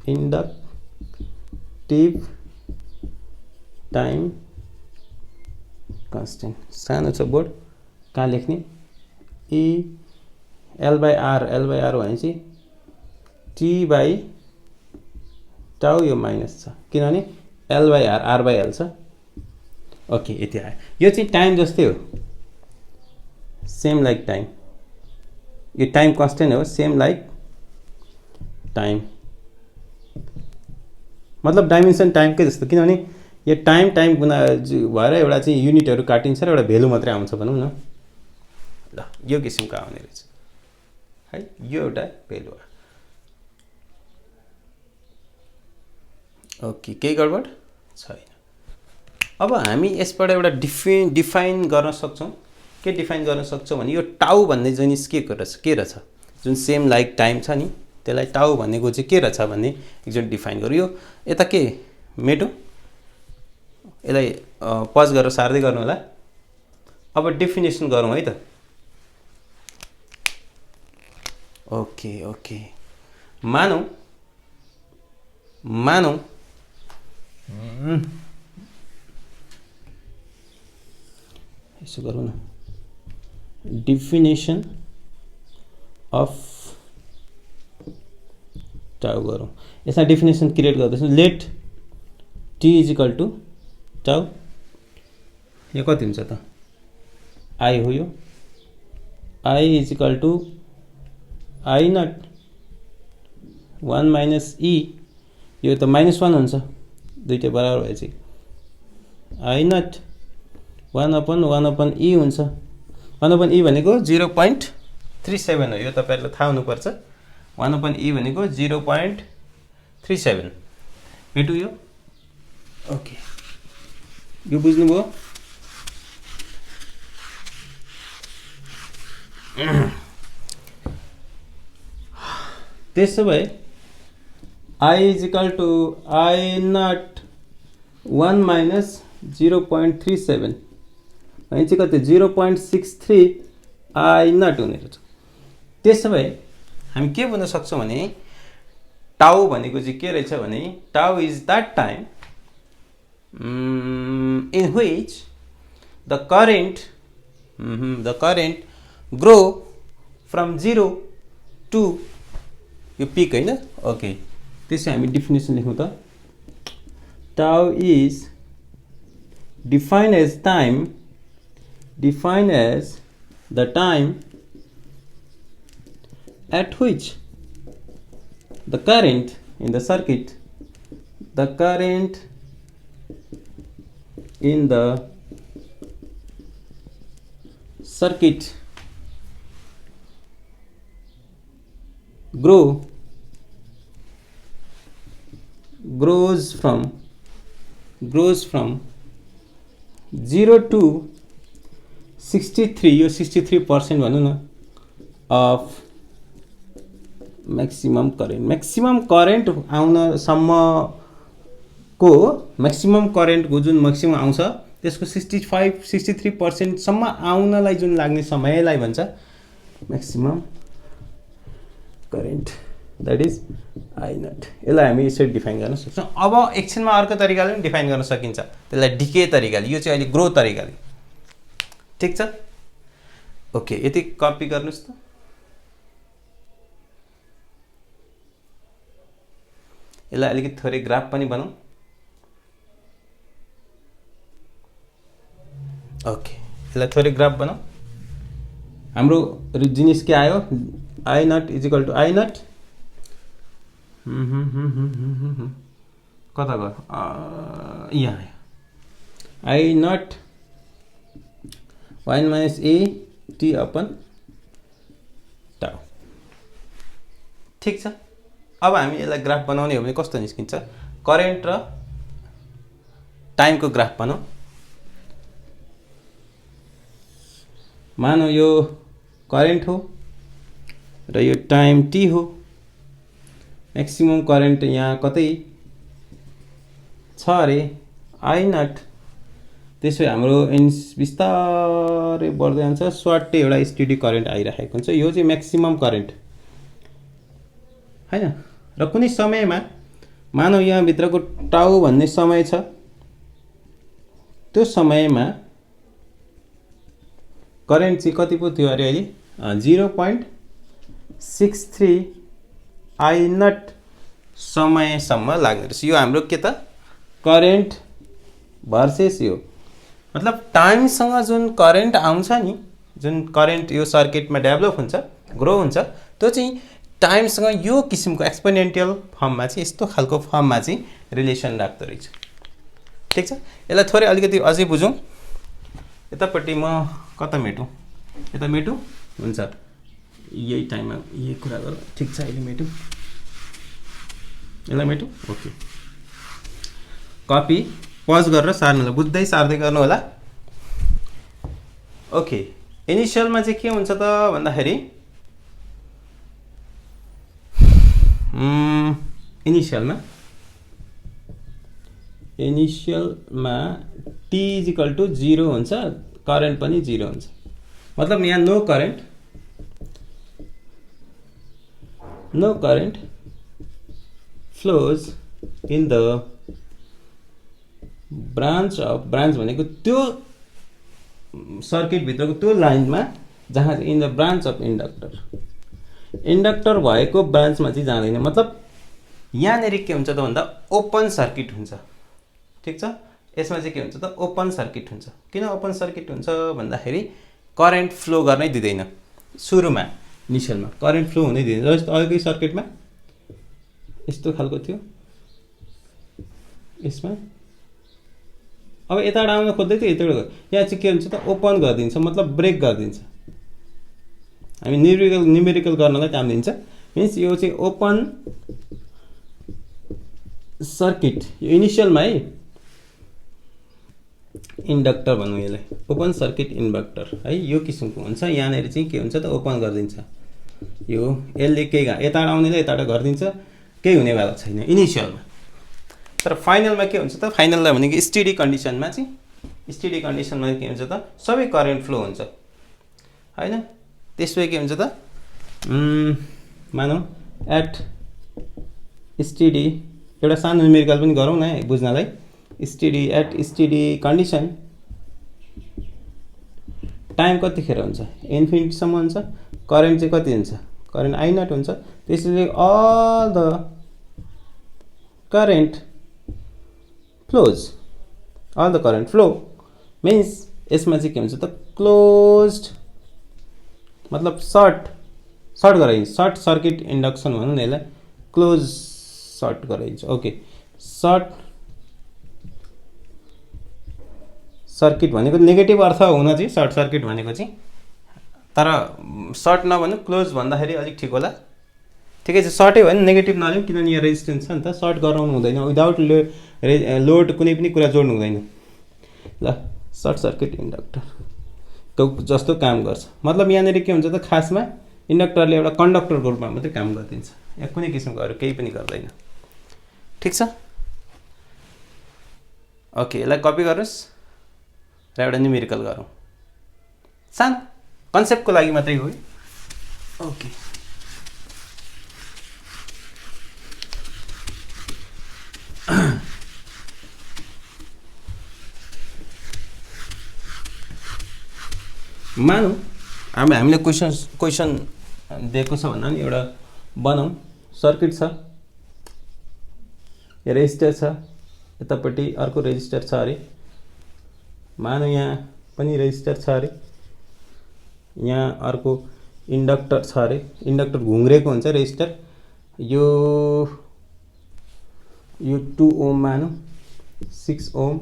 इन्डक्टिभ टाइम कन्स्टेन्ट। सानो छ बोर्ड, कहाँ लेख्ने, ई एल बाई आर भनेपछि टी बाई टाउ, यो माइनस छ किनभने L by R by L छ। ओके यति आयो। यो चाहिँ टाइम जस्तै हो, सेम लाइक टाइम, यो टाइम कन्स्टेन्ट हो, सेम लाइक टाइम मतलब डाइमेन्सन टाइमकै जस्तो, किनभने यो टाइम गुणा भएर एउटा चाहिँ युनिटहरू काटिन्छ र एउटा भेल्यु मात्रै आउँछ भनौँ न। ल यो किसिमको आउने रहेछ है, यो एउटा भेल्यु हो। ओके केही गडबड छैन। अब हामी यसबाट एउटा डिफाइन गर्न सक्छौँ। के डिफाइन गर्न सक्छौँ भने यो टाउ भन्ने जिनिस के रहेछ, जुन सेम लाइक टाइम छ नि, त्यसलाई टाउ भन्नेको चाहिँ के रहेछ भन्ने एकचोटि डिफाइन गरौँ। यो यता के मेटो, यसलाई पज गरेर सार्दै गर्नु होला। अब डेफिनेसन गरौँ है त। ओके मानौँ यसो गरौँ न, डेफिनेसन अफ टाउ गरौँ। यसमा डेफिनेसन क्रिएट गर्दैछौँ। Let T is equal to tau, यो कति हुन्छ त, आई हो, यो I is equal to I not 1 minus E, यो त -1 हुन्छ, दुईटै बराबर भएपछि आई नट 1/1 ई हुन्छ। 1/e भनेको 0.37 हो, यो तपाईँहरूलाई थाहा हुनुपर्छ। 1/e भनेको 0.37 मेटु यो। ओके यो बुझ्नुभयो। त्यसो भए I is equal to I not 1 minus 0.37 भनेपछि कति 0.63 आई नट हुने रहेछ। त्यसो भए हामी के भन्न सक्छौँ भने टाउ भनेको चाहिँ के रहेछ भने टाउ is that time in which the current grow from 0 to यो पिक हैन। ओके त्यसै हामी डेफिनेसन लेखौँ त। टाउ is defined as the time at which the current in the circuit grows from 0 to 63, यो 63% भनौँ न, अफ मैक्सिमम करेन्ट आउनसम्मको म्याक्सिममको जुन मैक्सिमम आउँछ त्यसको 63% सम्म आउनलाई जुन लाग्ने समयलाई भन्छ maximum current, that is I not. यसलाई हामी यसरी डिफाइन गर्न सक्छौँ। अब एकछिनमा अर्को तरिकाले पनि डिफाइन गर्न सकिन्छ, त्यसलाई डिके तरिकाले। यो चाहिँ अहिले ग्रो तरिकाले, ठिक छ। ओके यति कपी गर्नुहोस् त। यसलाई अलिकति थोरै ग्राफ पनि बनाऊ। ओके यसलाई थोरै ग्राफ बनाऊ। हाम्रो जिनिस के आयो, I not is equal to I naught कता गयो, यहाँ आयो, I not 1 minus A T upon tau, ठिक छ। अब हामी यसलाई ग्राफ बनाउने हो भने कस्तो निस्किन्छ, करेन्ट र टाइमको ग्राफ बनाऊ। मानौ यो करेन्ट हो र यो टाइम टी हो म्याक्सिमम करेन्ट यहाँ कतै छ अरे आई नट। त्यसो हाम्रो बिस्तारै बढ्दै जान्छ, स्वाटै एउटा स्टेडी करेन्ट आइरहेको हुन्छ। यो चाहिँ म्याक्सिमम करेन्ट हैन। र कुनै समयमा मानौ यहाँ भित्रको टाउ भन्ने समय छ, त्यो समयमा करेन्ट चाहिँ कति पो थियो अरे अहिले 0.63 आई नट समयसम्म लाग्ने रहेछ। यो हाम्रो के त करेन्ट भर्सेस यो मतलब टाइमसँग जुन करेन्ट आउँछ नि, जुन करेन्ट यो सर्किटमा डेभलप हुन्छ, ग्रो हुन्छ, त्यो चाहिँ टाइमसँग यो किसिमको एक्सपोनेन्टियल फर्ममा चाहिँ, यस्तो खालको फर्ममा चाहिँ रिलेसन राख्दो रहेछ। ठिक छ, यसलाई थोरै अलिकति अझै बुझौँ। यतापट्टि म कता मेटौँ, यता मेटौँ हुन्छ, यही टाइममा यही कुरा गरौँ। ठिक छ, अहिले मेटौँ, यसलाई मेटौँ। ओके, कपी पज गरेर सार्नु होला, बुझ्दै सार्दै गर्नु होला। ओके, इनिसियलमा चाहिँ के हुन्छ त भन्दाखेरि इनिसियलमा टी इजिकल टु 0 हुन्छ, करेन्ट पनि 0 हुन्छ। मतलब यहाँ no current flows in the branch भनेको त्यो सर्किट भित्रको त्यो लाइनमा जहाँ in the branch of inductor भएको ब्रान्चमा चाहिँ जाँदैन। मतलब यहाँनिर के हुन्छ त भन्दा ओपन सर्किट हुन्छ। ठिक छ, यसमा चाहिँ के हुन्छ त ओपन सर्किट हुन्छ। किन ओपन सर्किट हुन्छ भन्दाखेरि करेन्ट फ्लो गर्नै दिँदैन सुरुमा, इनिसियलमा करेन्ट फ्लो हुनै दिँदैन। जस्तो अघिको सर्किटमा यस्तो खालको थियो, यसमा अब यताबाट आउन खोज्दै थियो, यताबाट यहाँ चाहिँ के हुन्छ त ओपन गरिदिन्छ, मतलब ब्रेक गरिदिन्छ। हामी न्युमेरिकल गर्नलाई काम दिन्छ, मिन्स यो चाहिँ ओपन सर्किट। यो इनिसियलमा है इन्डक्टर भनौँ यसलाई, ओपन सर्किट इन्डक्टर है, यो किसिमको हुन्छ। यहाँनिर चाहिँ के हुन्छ त ओपन गरिदिन्छ, यो यसले केही यताबाट आउनेलाई यताबाट गरिदिन्छ, केही हुनेवाला छैन इनिसियलमा। तर फाइनलमा के हुन्छ त, फाइनललाई भनेको स्टेडी कन्डिसनमा चाहिँ, स्टेडी कन्डिसनमा के हुन्छ त सबै करेन्ट फ्लो हुन्छ हैन। त्यसपछि के हुन्छ त मानौ एट स्टेडी, एउटा सानो न्युमेरिकल पनि गरौँ न बुझ्नलाई। Steady at steady condition time कतिखेर हुन्छ, इन्फिनिटीसम्म हुन्छ। करेन्ट चाहिँ कति हुन्छ, करेन्ट आई नट हुन्छ। त्यसैले all the current flow means यसमा चाहिँ के हुन्छ त क्लोज्ड, मतलब सर्ट गराइन्छ, सर्ट सर्किट इन्डक्सन भनौँ न यसलाई, क्लोज सर्ट गराइन्छ। ओके, सर्ट सर्किट भनेको नेगेटिभ अर्थ हुन चाहिँ सर्ट सर्किट भनेको चाहिँ, तर सर्ट नभन्नु क्लोज भन्दाखेरि अलिक ठिक होला। ठिकै छ, सर्टै भयो नि, नेगेटिभ नलिउँ, किनभने यहाँ रेजिस्टेन्स छ नि त। सर्ट गराउनु हुँदैन, विदाउट लोड कुनै पनि कुरा जोड्नु हुँदैन। ल, सर्ट सर्किट इन्डक्टर जस्तो काम गर्छ। मतलब यहाँनिर के हुन्छ त खासमा इन्डक्टरले एउटा कन्डक्टरको रूपमा मात्रै काम गरिदिन्छ, यहाँ कुनै किसिमको अरू केही पनि गर्दैन। ठिक छ, ओके, यसलाई कपी गर्नुहोस् र एउटा न्युमेरिकल गरौँ, सानो कन्सेप्टको लागि मात्रै हो। ओके, मानौँ अब हामीले क्वेसन दिएको छ भन्दा नि एउटा बनाऊँ। सर्किट छ, यहाँ रेजिस्टर छ, यतापट्टि अर्को रेजिस्टर छ अरे, मानौँ यहाँ पनि रेजिस्टर छ अरे, यहाँ अर्को इन्डक्टर छ अरे। इन्डक्टर घुम्रेको हुन्छ रेजिस्टर, यो 2 ओम मानौँ, 6 ओम,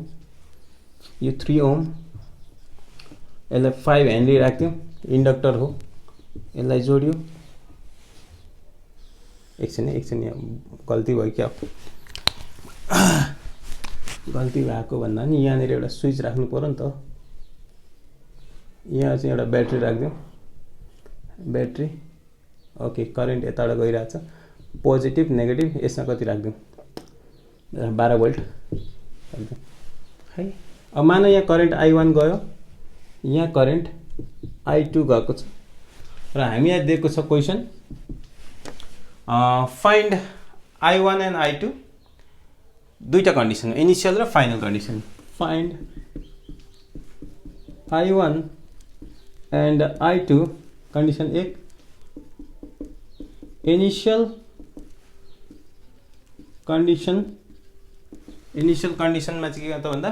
यो 3 ओम, यसलाई 5 हेनरी राख्थ्यौँ, इन्डक्टर हो, यसलाई जोड्यो। एकछिन यहाँ गल्ती भयो क्या, गल्ती भएको भन्दा नि यहाँनिर एउटा स्विच राख्नु पर्यो नि त। यहाँ चाहिँ एउटा ब्याट्री राखिदिउँ, ब्याट्री। ओके, करेन्ट यताबाट गइरहेछ, पोजिटिभ नेगेटिभ यसमा कति राख्दिउँ 12 भोल्ट राख्दिउँ है। अब मान यहाँ करेन्ट I1 गयो, यहाँ करेन्ट I2 गएको छ र हामी यहाँ दिएको छ question find I1 and I2 दुईटा कन्डिसन इनिशियल र final condition. Find I1 and I2 condition 1 initial कन्डिसनमा चाहिँ के त भन्दा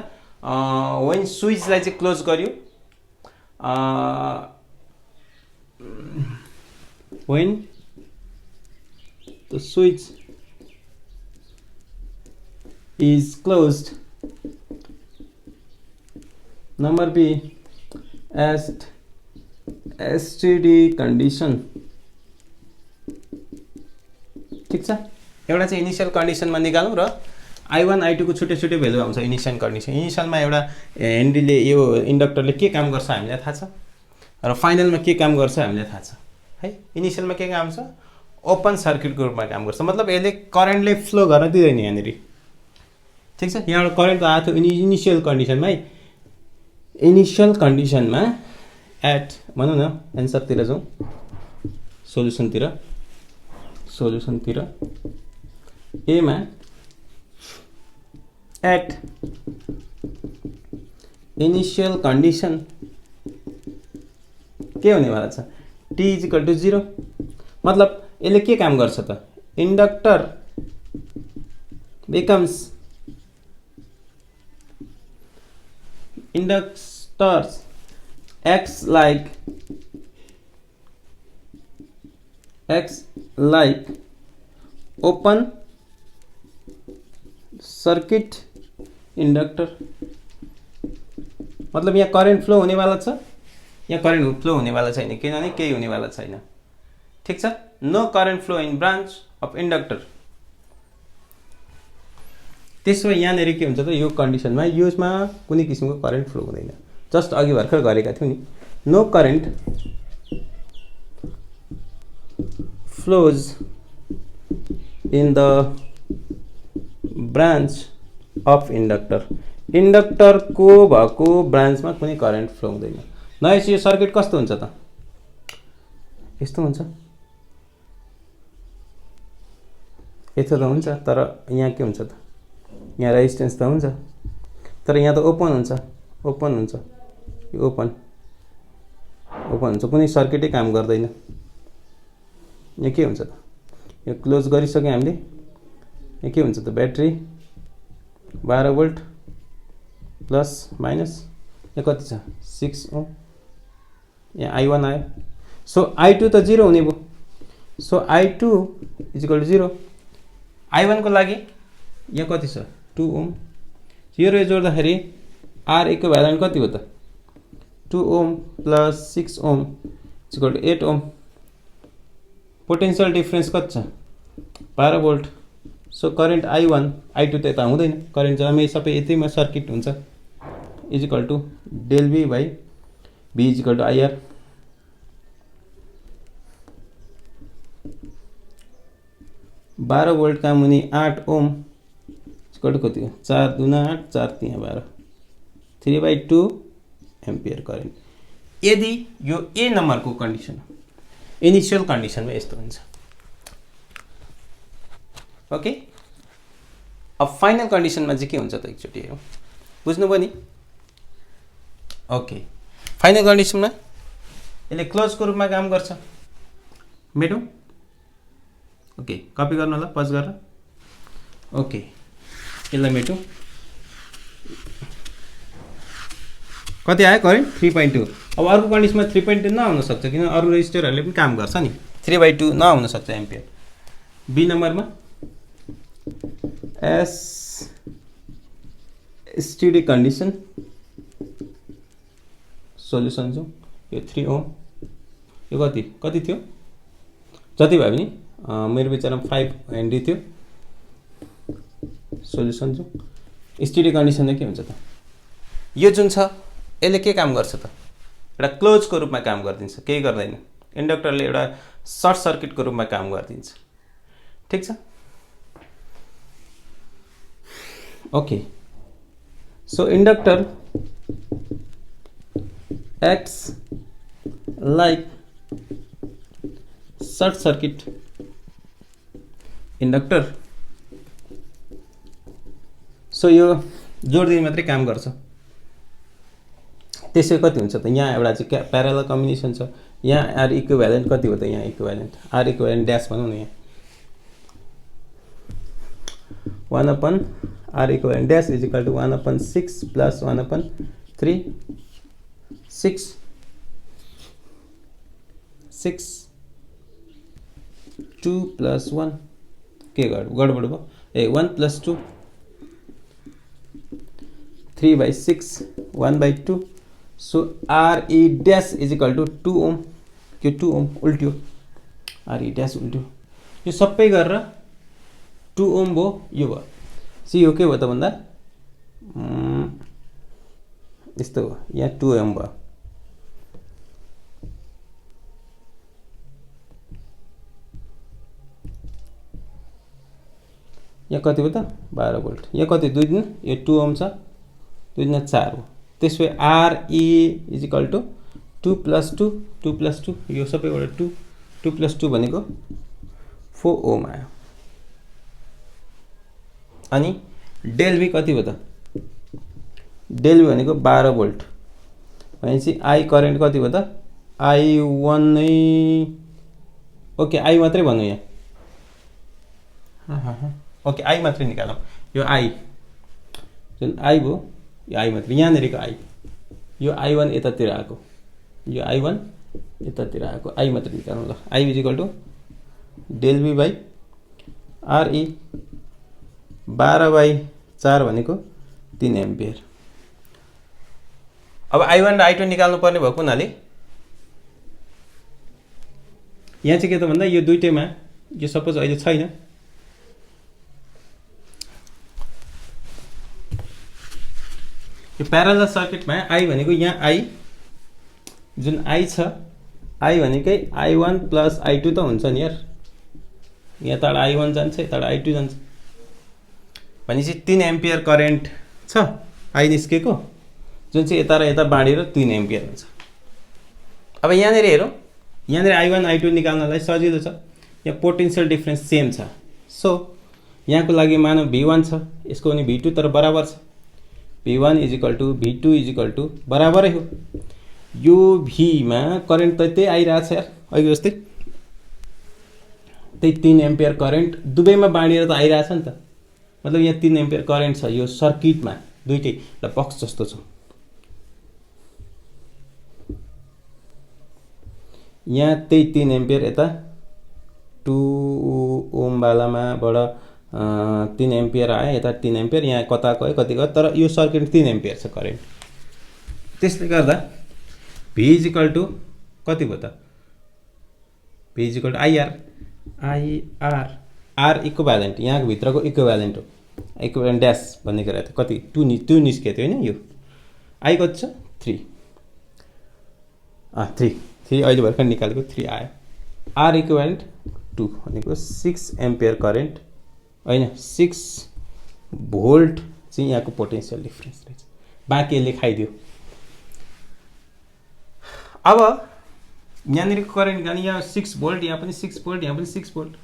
वेन स्विचलाई चाहिँ क्लोज गर्यो when the switch is closed, number B at STD condition। ठीक छ, एउटा चाहिँ इनिशियल कन्डिसनमा निकालौँ र I1 I2 को छुट्टै छुट्टै भ्यालु आउँछ इनिशियल कन्डिसन। इनिशियलमा एउटा हेनरीले यो इन्डक्टरले के काम गर्छ हामीलाई थाहा छ र फाइनलमा के काम गर्छ हामीलाई थाहा छ है। इनिशियलमा के काम छ ओपन सर्किटको रूपमा काम गर्छ, मतलब यसले करेन्टले फ्लो गर्न दिँदैन यहाँनिर। ठीक छ, यहाँबाट करेन्ट आएको थियो इनिशियल कन्डिसनमा है। इनिशियल कन्डिसनमा एट भनौँ न एन्सरतिर जाउँ सोल्युसनतिर एमा एट इनिशियल कन्डिसन के हुनेवाला छ t इक्वल टु 0, मतलब यसले के काम गर्छ त inductor becomes inductors acts like open circuit inductor. मतलब यहाँ करेन्ट फ्लो हुनेवाला छ, यहाँ करेन्ट फ्लो हुनेवाला छैन किनभने केही हुनेवाला छैन। ठीक छ, no current flow in branch of inductor. त्यसो यहाँनिर के हुन्छ त यो कन्डिसनमा यसमा कुनै किसिमको करेन्ट फ्लो हुँदैन, जस्ट अघि भर्खर गरेका थियौँ नि no current flows in the branch of inductor. इन्डक्टरको भएको ब्रान्चमा कुनै करेन्ट फ्लो हुँदैन। नयाँ यो सर्किट कस्तो हुन्छ त यस्तो हुन्छ, यस्तो त हुन्छ तर यहाँ के हुन्छ त यहाँ रेजिस्टेन्स त हुन्छ तर यहाँ त ओपन हुन्छ यो ओपन हुन्छ, कुनै सर्किटै काम गर्दैन। यहाँ के हुन्छ त यो क्लोज गरिसक्यो हामीले, यहाँ के हुन्छ त ब्याट्री 12 भोल्ट प्लस माइनस यहाँ कति छ 6 ओम, यहाँ I1 आयो सो I2 त 0 हुने भयो। So I2 equal to 0। I1 को लागि यहाँ कति छ 2 ओम, यो जोड्दाखेरि R इक्विभ्यालेन्ट कति हो त 2 ohm plus 6 ohm equal to 8 ohm. Potential difference कति छ 12 volt. So current I1 I2 त यता हुँदैन, करेन्ट जम्मै सबै यतैमा सर्किट हुन्छ equal to del V by V equal to IR। बाह्र भोल्ट काम हुने 8 ओम इक्वल टु कति हो 4 दुना 8 4 3 12 3/2 एम्पियर करेन्ट। यदि यो ए नम्बरको कन्डिसन इनिशियल कन्डिसनमा यस्तो हुन्छ। ओके, अब फाइनल कन्डिसनमा चाहिँ के हुन्छ त एकचोटि हेरौँ, बुझ्नुभयो नि। ओके, फाइनल कन्डिसनमा यसले क्लोजको रूपमा काम गर्छ। मेटौँ, ओके कपी गर्नु होला पज गरेर। ओके यसलाई मेटौँ, कति आयो करेन्ट 3.2। अब अर्को कन्डिसनमा 3.2 नहुन सक्छ किन अरू रेजिस्टरहरूले पनि काम गर्छ नि, 3/2 नहुन सक्छ एम्पियर। बी नम्बरमा STD कन्डिसन सोल्युसन जो यो 3 ओम यो कति थियो जति भयो भने मेरो विचारमा 5 हेनरी थियो। सोल्युसन जो STD कन्डिसनमा के हुन्छ त यो जुन छ यसले के काम गर्छ त एउटा क्लोजको रूपमा काम गरिदिन्छ, केही गर्दैन। इन्डक्टरले एउटा सर्ट सर्किटको रूपमा काम गरिदिन्छ। ठिक छ okay so inductor acts like short circuit inductor so यो जोड्दै मात्रै काम गर्छ त्यसै कति हुन्छ त यहाँ एउटा चाहिँ प्यारलल कम्बिनेसन छ यहाँ आर इक्विभ्यालेन्ट कति हो त यहाँ इक्विभ्यालेन्ट आर इक्विभ्यालेन्ट ड्यास भनौँ न यहाँ 1/r equivalent dash is equal to 1/6 plus 1/3 6 2 plus 1 के गडबड भयो ए 1 plus 2 3/6 1/2 so re dash is equal to 2 ohm के 2 ohm उल्ट्यो re dash उल्ट्यो यो सबै गरेर 2 ohm भयो यो भयो सी यो के भयो त भन्दा यस्तो हो यहाँ 2 ohm भयो यहाँ कति हो त 12 भोल्ट यहाँ कति 2 दिन यो 2 ohm छ 2 दिन 4 हो त्यसै RE is equal to 2 plus 2 2 plus 2 यो सबैबाट 2 2 plus 2 भनेको 4 ohm आयो अनि डेल भी कति हो त डेल भी भनेको 12 भोल्ट भनेपछि आई करेन्ट कति हो त I1 नै ओके आई मात्रै भन्नु यहाँ ओके आई मात्रै निकालौँ यो आई जुन आई भयो यो आई मात्रै यहाँनेरिको आई यो I1 यतातिर आएको यो I1 यतातिर आएको आई मात्रै निकालौँ ल I is equal to del V by RE 12/4 भनेको 3 एम्पियर अब I1 र I2 निकाल्नु पर्ने भएको हुनाले यहाँ चाहिँ के त भन्दा यो दुईटैमा यो सपोज अहिले छैन यो प्यारलल सर्किटमा I भनेको यहाँ I जुन I छ I भनेकै I1 प्लस I2 त हुन्छ नि यार यहाँ तल I1 जान्छ तल I2 जान्छ भनेपछि 3 एम्पियर करेन्ट छ आई निस्केको जुन चाहिँ यता र यता बाँडेर 3 एम्पियर हुन्छ अब यहाँनेर हेरौँ यहाँनेर I1 I2 निकाल्नलाई सजिलो छ यहाँ पोटेन्शियल डिफरेन्स सेम छ सो यहाँको लागि मानौ V1 छ यसको पनि V2 तर बराबर छ V1 is equal to V2 is equal to बराबरै हो यो V मा करेन्ट त त्यही आइरहेछ यार अहिले जस्तै त्यही 3 एम्पियर करेन्ट दुवैमा बाँडेर त आइरहेछ नि त मतलब यहाँ 3 एम्पियर करेन्ट छ यो सर्किटमा दुईटै ल बक्स जस्तो छ यहाँ त्यही 3 एम्पियर यता 2 ओम वालामाबाट 3 एम्पियर आयो यता 3 एम्पियर यहाँ कता गयो कति गयो तर यो सर्किट 3 एम्पियर छ करेन्ट त्यसले गर्दा V इज इक्वल टु कति भयो त V is equal to IR R equivalent यहाँको भित्रको इक्विभ्यालेन्ट हो इक्विभ्यालेन्ट ड्यास भन्ने कुरा थियो कति 2 निस्केको थियो हैन यो I कति छ 3 3 अहिले भर्खर निकालेको 3 आयो R इक्विभ्यालेन्ट 2 भनेको 6 एम्पियर करेन्ट हैन 6 भोल्ट चाहिँ यहाँको पोटेन्शियल डिफरेन्स रहेछ बाँकी यसले खाइदियो अब यहाँनिर करेन्ट गानी यहाँ 6 भोल्ट यहाँ पनि 6 भोल्ट यहाँ पनि 6 भोल्ट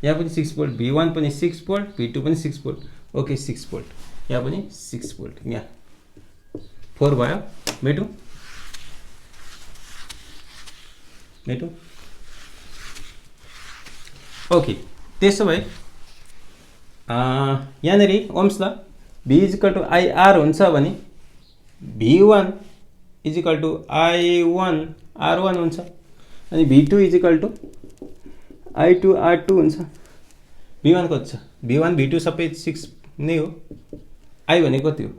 यहाँ पनि 6 भोल्ट V1 पनि 6 भोल्ट V2 पनि 6 भोल्ट ओके 6 भोल्ट यहाँ पनि 6 भोल्ट यहाँ 4 भयो मेटो ओके त्यसो भए यहाँनिर ओम्स ल V is equal to IR हुन्छ भने V1 is equal to I1 R1 हुन्छ अनि V2 is equal to I2 R2 हुन्छ V1 कति छ V1 V2 सबै 6 नै हो I भनेको कति हो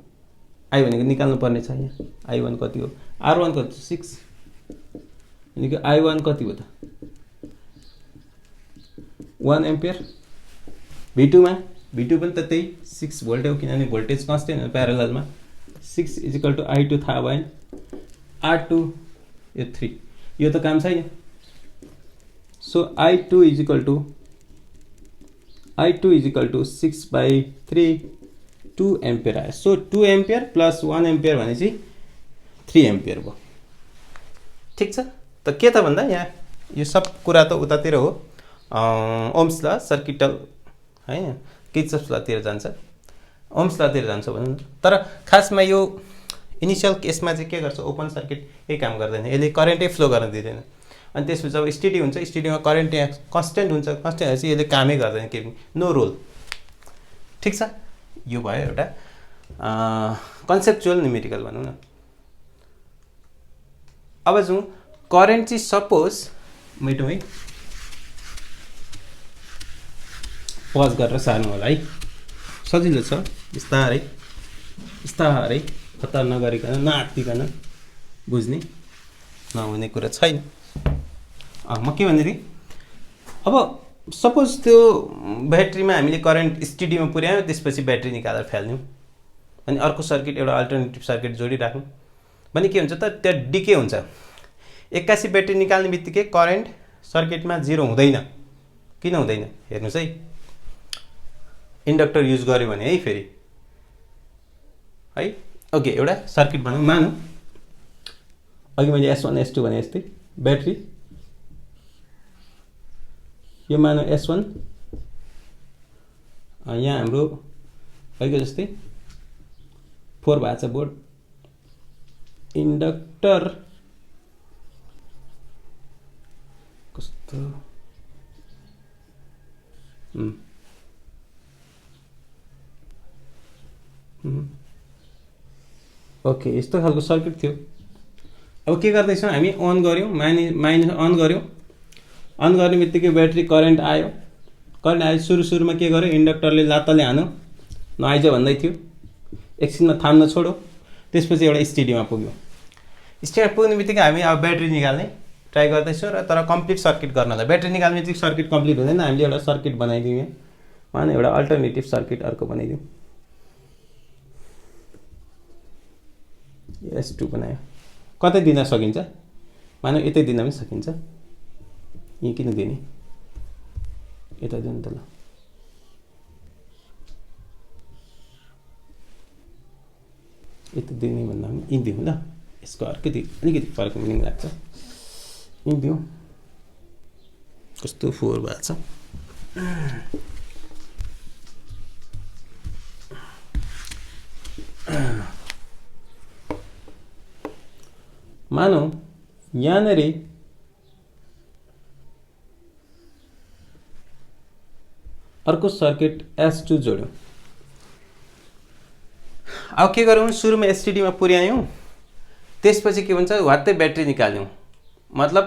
I भनेको निकाल्नु पर्ने छ यहाँ I1 कति हो R1 कति छ 6 अनि कि I1 कति हो त 1 एम्पियर V2 मा V2 पनि त त्यही 6 भोल्ट हो किनभने भोल्टेज कन्स्टेन्ट हो प्यारललमा 6 इज इक्वल टु I2 थाहा भएन R2 यो 3 यो त काम छैन so I2 is equal to I2 is equal to 6/3 2 ampere आयो. सो 2 एम्पियर प्लस 1 एम्पियर भनेपछि 3 एम्पियर भयो. ठिक छ. त के त भन्दा यहाँ यो सब कुरा त उतातिर हो, ओम्स ल, सर्किटल हैन, किर्चफ लतिर जान्छ, ओम्स लतिर जान्छ भनौँ न. तर खासमा यो इनिसियल केसमा चाहिँ के गर्छ, ओपन सर्किट केही काम गर्दैन, यसले करेन्टै फ्लो गर्न दिँदैन. अनि त्यसपछि जब स्टेडी हुन्छ, स्टेडीमा करेन्ट यहाँ कन्स्टेन्ट हुन्छ, कन्स्टेन्ट भएपछि यसले कामै गर्दैन, के नो रोल. ठिक छ. यो भयो एउटा कन्सेप्चुअल न्युमेरिकल भनौँ न. अब जाउँ करेन्ट चाहिँ सपोज मेटौँ है, पज गरेर सार्नु होला है, सजिलो छ. बिस्तारै बिस्तारै खतरा नगरिकन, नआत्तिकन बुझ्ने नहुने कुरा छैन. म के भन्दै थिएँ, अब सपोज त्यो ब्याट्रीमा हामीले करेन्ट स्टेडीमा पुर्यायौँ, त्यसपछि ब्याट्री निकालेर फाल्यौँ, अनि अर्को सर्किट एउटा अल्टरनेटिभ सर्किट जोडिराख्नु भने के हुन्छ त, त्यहाँ डिके हुन्छ. 81 ब्याट्री निकाल्ने बित्तिकै करेन्ट सर्किटमा जिरो हुँदैन. किन हुँदैन हेर्नुहोस् है, इन्डक्टर युज गर्यो भने है फेरि है. ओके, एउटा सर्किट भनौँ, मानौँ अघि मैले S1 S2 भने जस्तै ब्याट्री, यो मानौँ S1, यहाँ हाम्रो अघिको जस्तै 4 भएको छ बोर्ड, इन्डक्टर कस्तो ओके, यस्तो खालको सर्किट थियो. अब के गर्दैछौँ हामी, अन गऱ्यौँ, माइनस अन गऱ्यौँ, अन गर्ने बित्तिकै ब्याट्री करेन्ट आयो. करेन्ट आयो, सुरुमा के गर्यो, इन्डक्टरले लात्ताले हान्यो, नआइज भन्दै थियो, एकछिनमा थाम्न छोड्यो, त्यसपछि एउटा स्टेडीमा पुग्यो. स्टेडीमा पुग्ने बित्तिकै हामी अब ब्याट्री निकाल्ने ट्राई गर्दैछौँ, र तर कम्प्लिट सर्किट गर्नलाई ब्याट्री निकाल्ने बित्तिकै सर्किट कम्प्लिट हुँदैन. हामीले एउटा सर्किट बनाइदिउँ, यहाँ मानौँ एउटा अल्टरनेटिभ सर्किट अर्को बनाइदिउँ, S2 बनायो. कतै दिन सकिन्छ, मानौँ यतै दिन पनि सकिन्छ. यहीँ किन दिने, यता दिनु त ल. यता दिने भन्दा पनि यहीँ दिउँ ल, यसको अलिकति फरक मिनिङ लाग्छ. यहीँ दिउँ, कस्तो 4 भएको छ. मानौँ यहाँनिर अर्को सर्किट S2 जोड्यौँ. अब के गरौँ, सुरुमा एसटिडीमा पुर्यायौँ, त्यसपछि के भन्छ, वात्तै ब्याट्री निकाल्यौँ, मतलब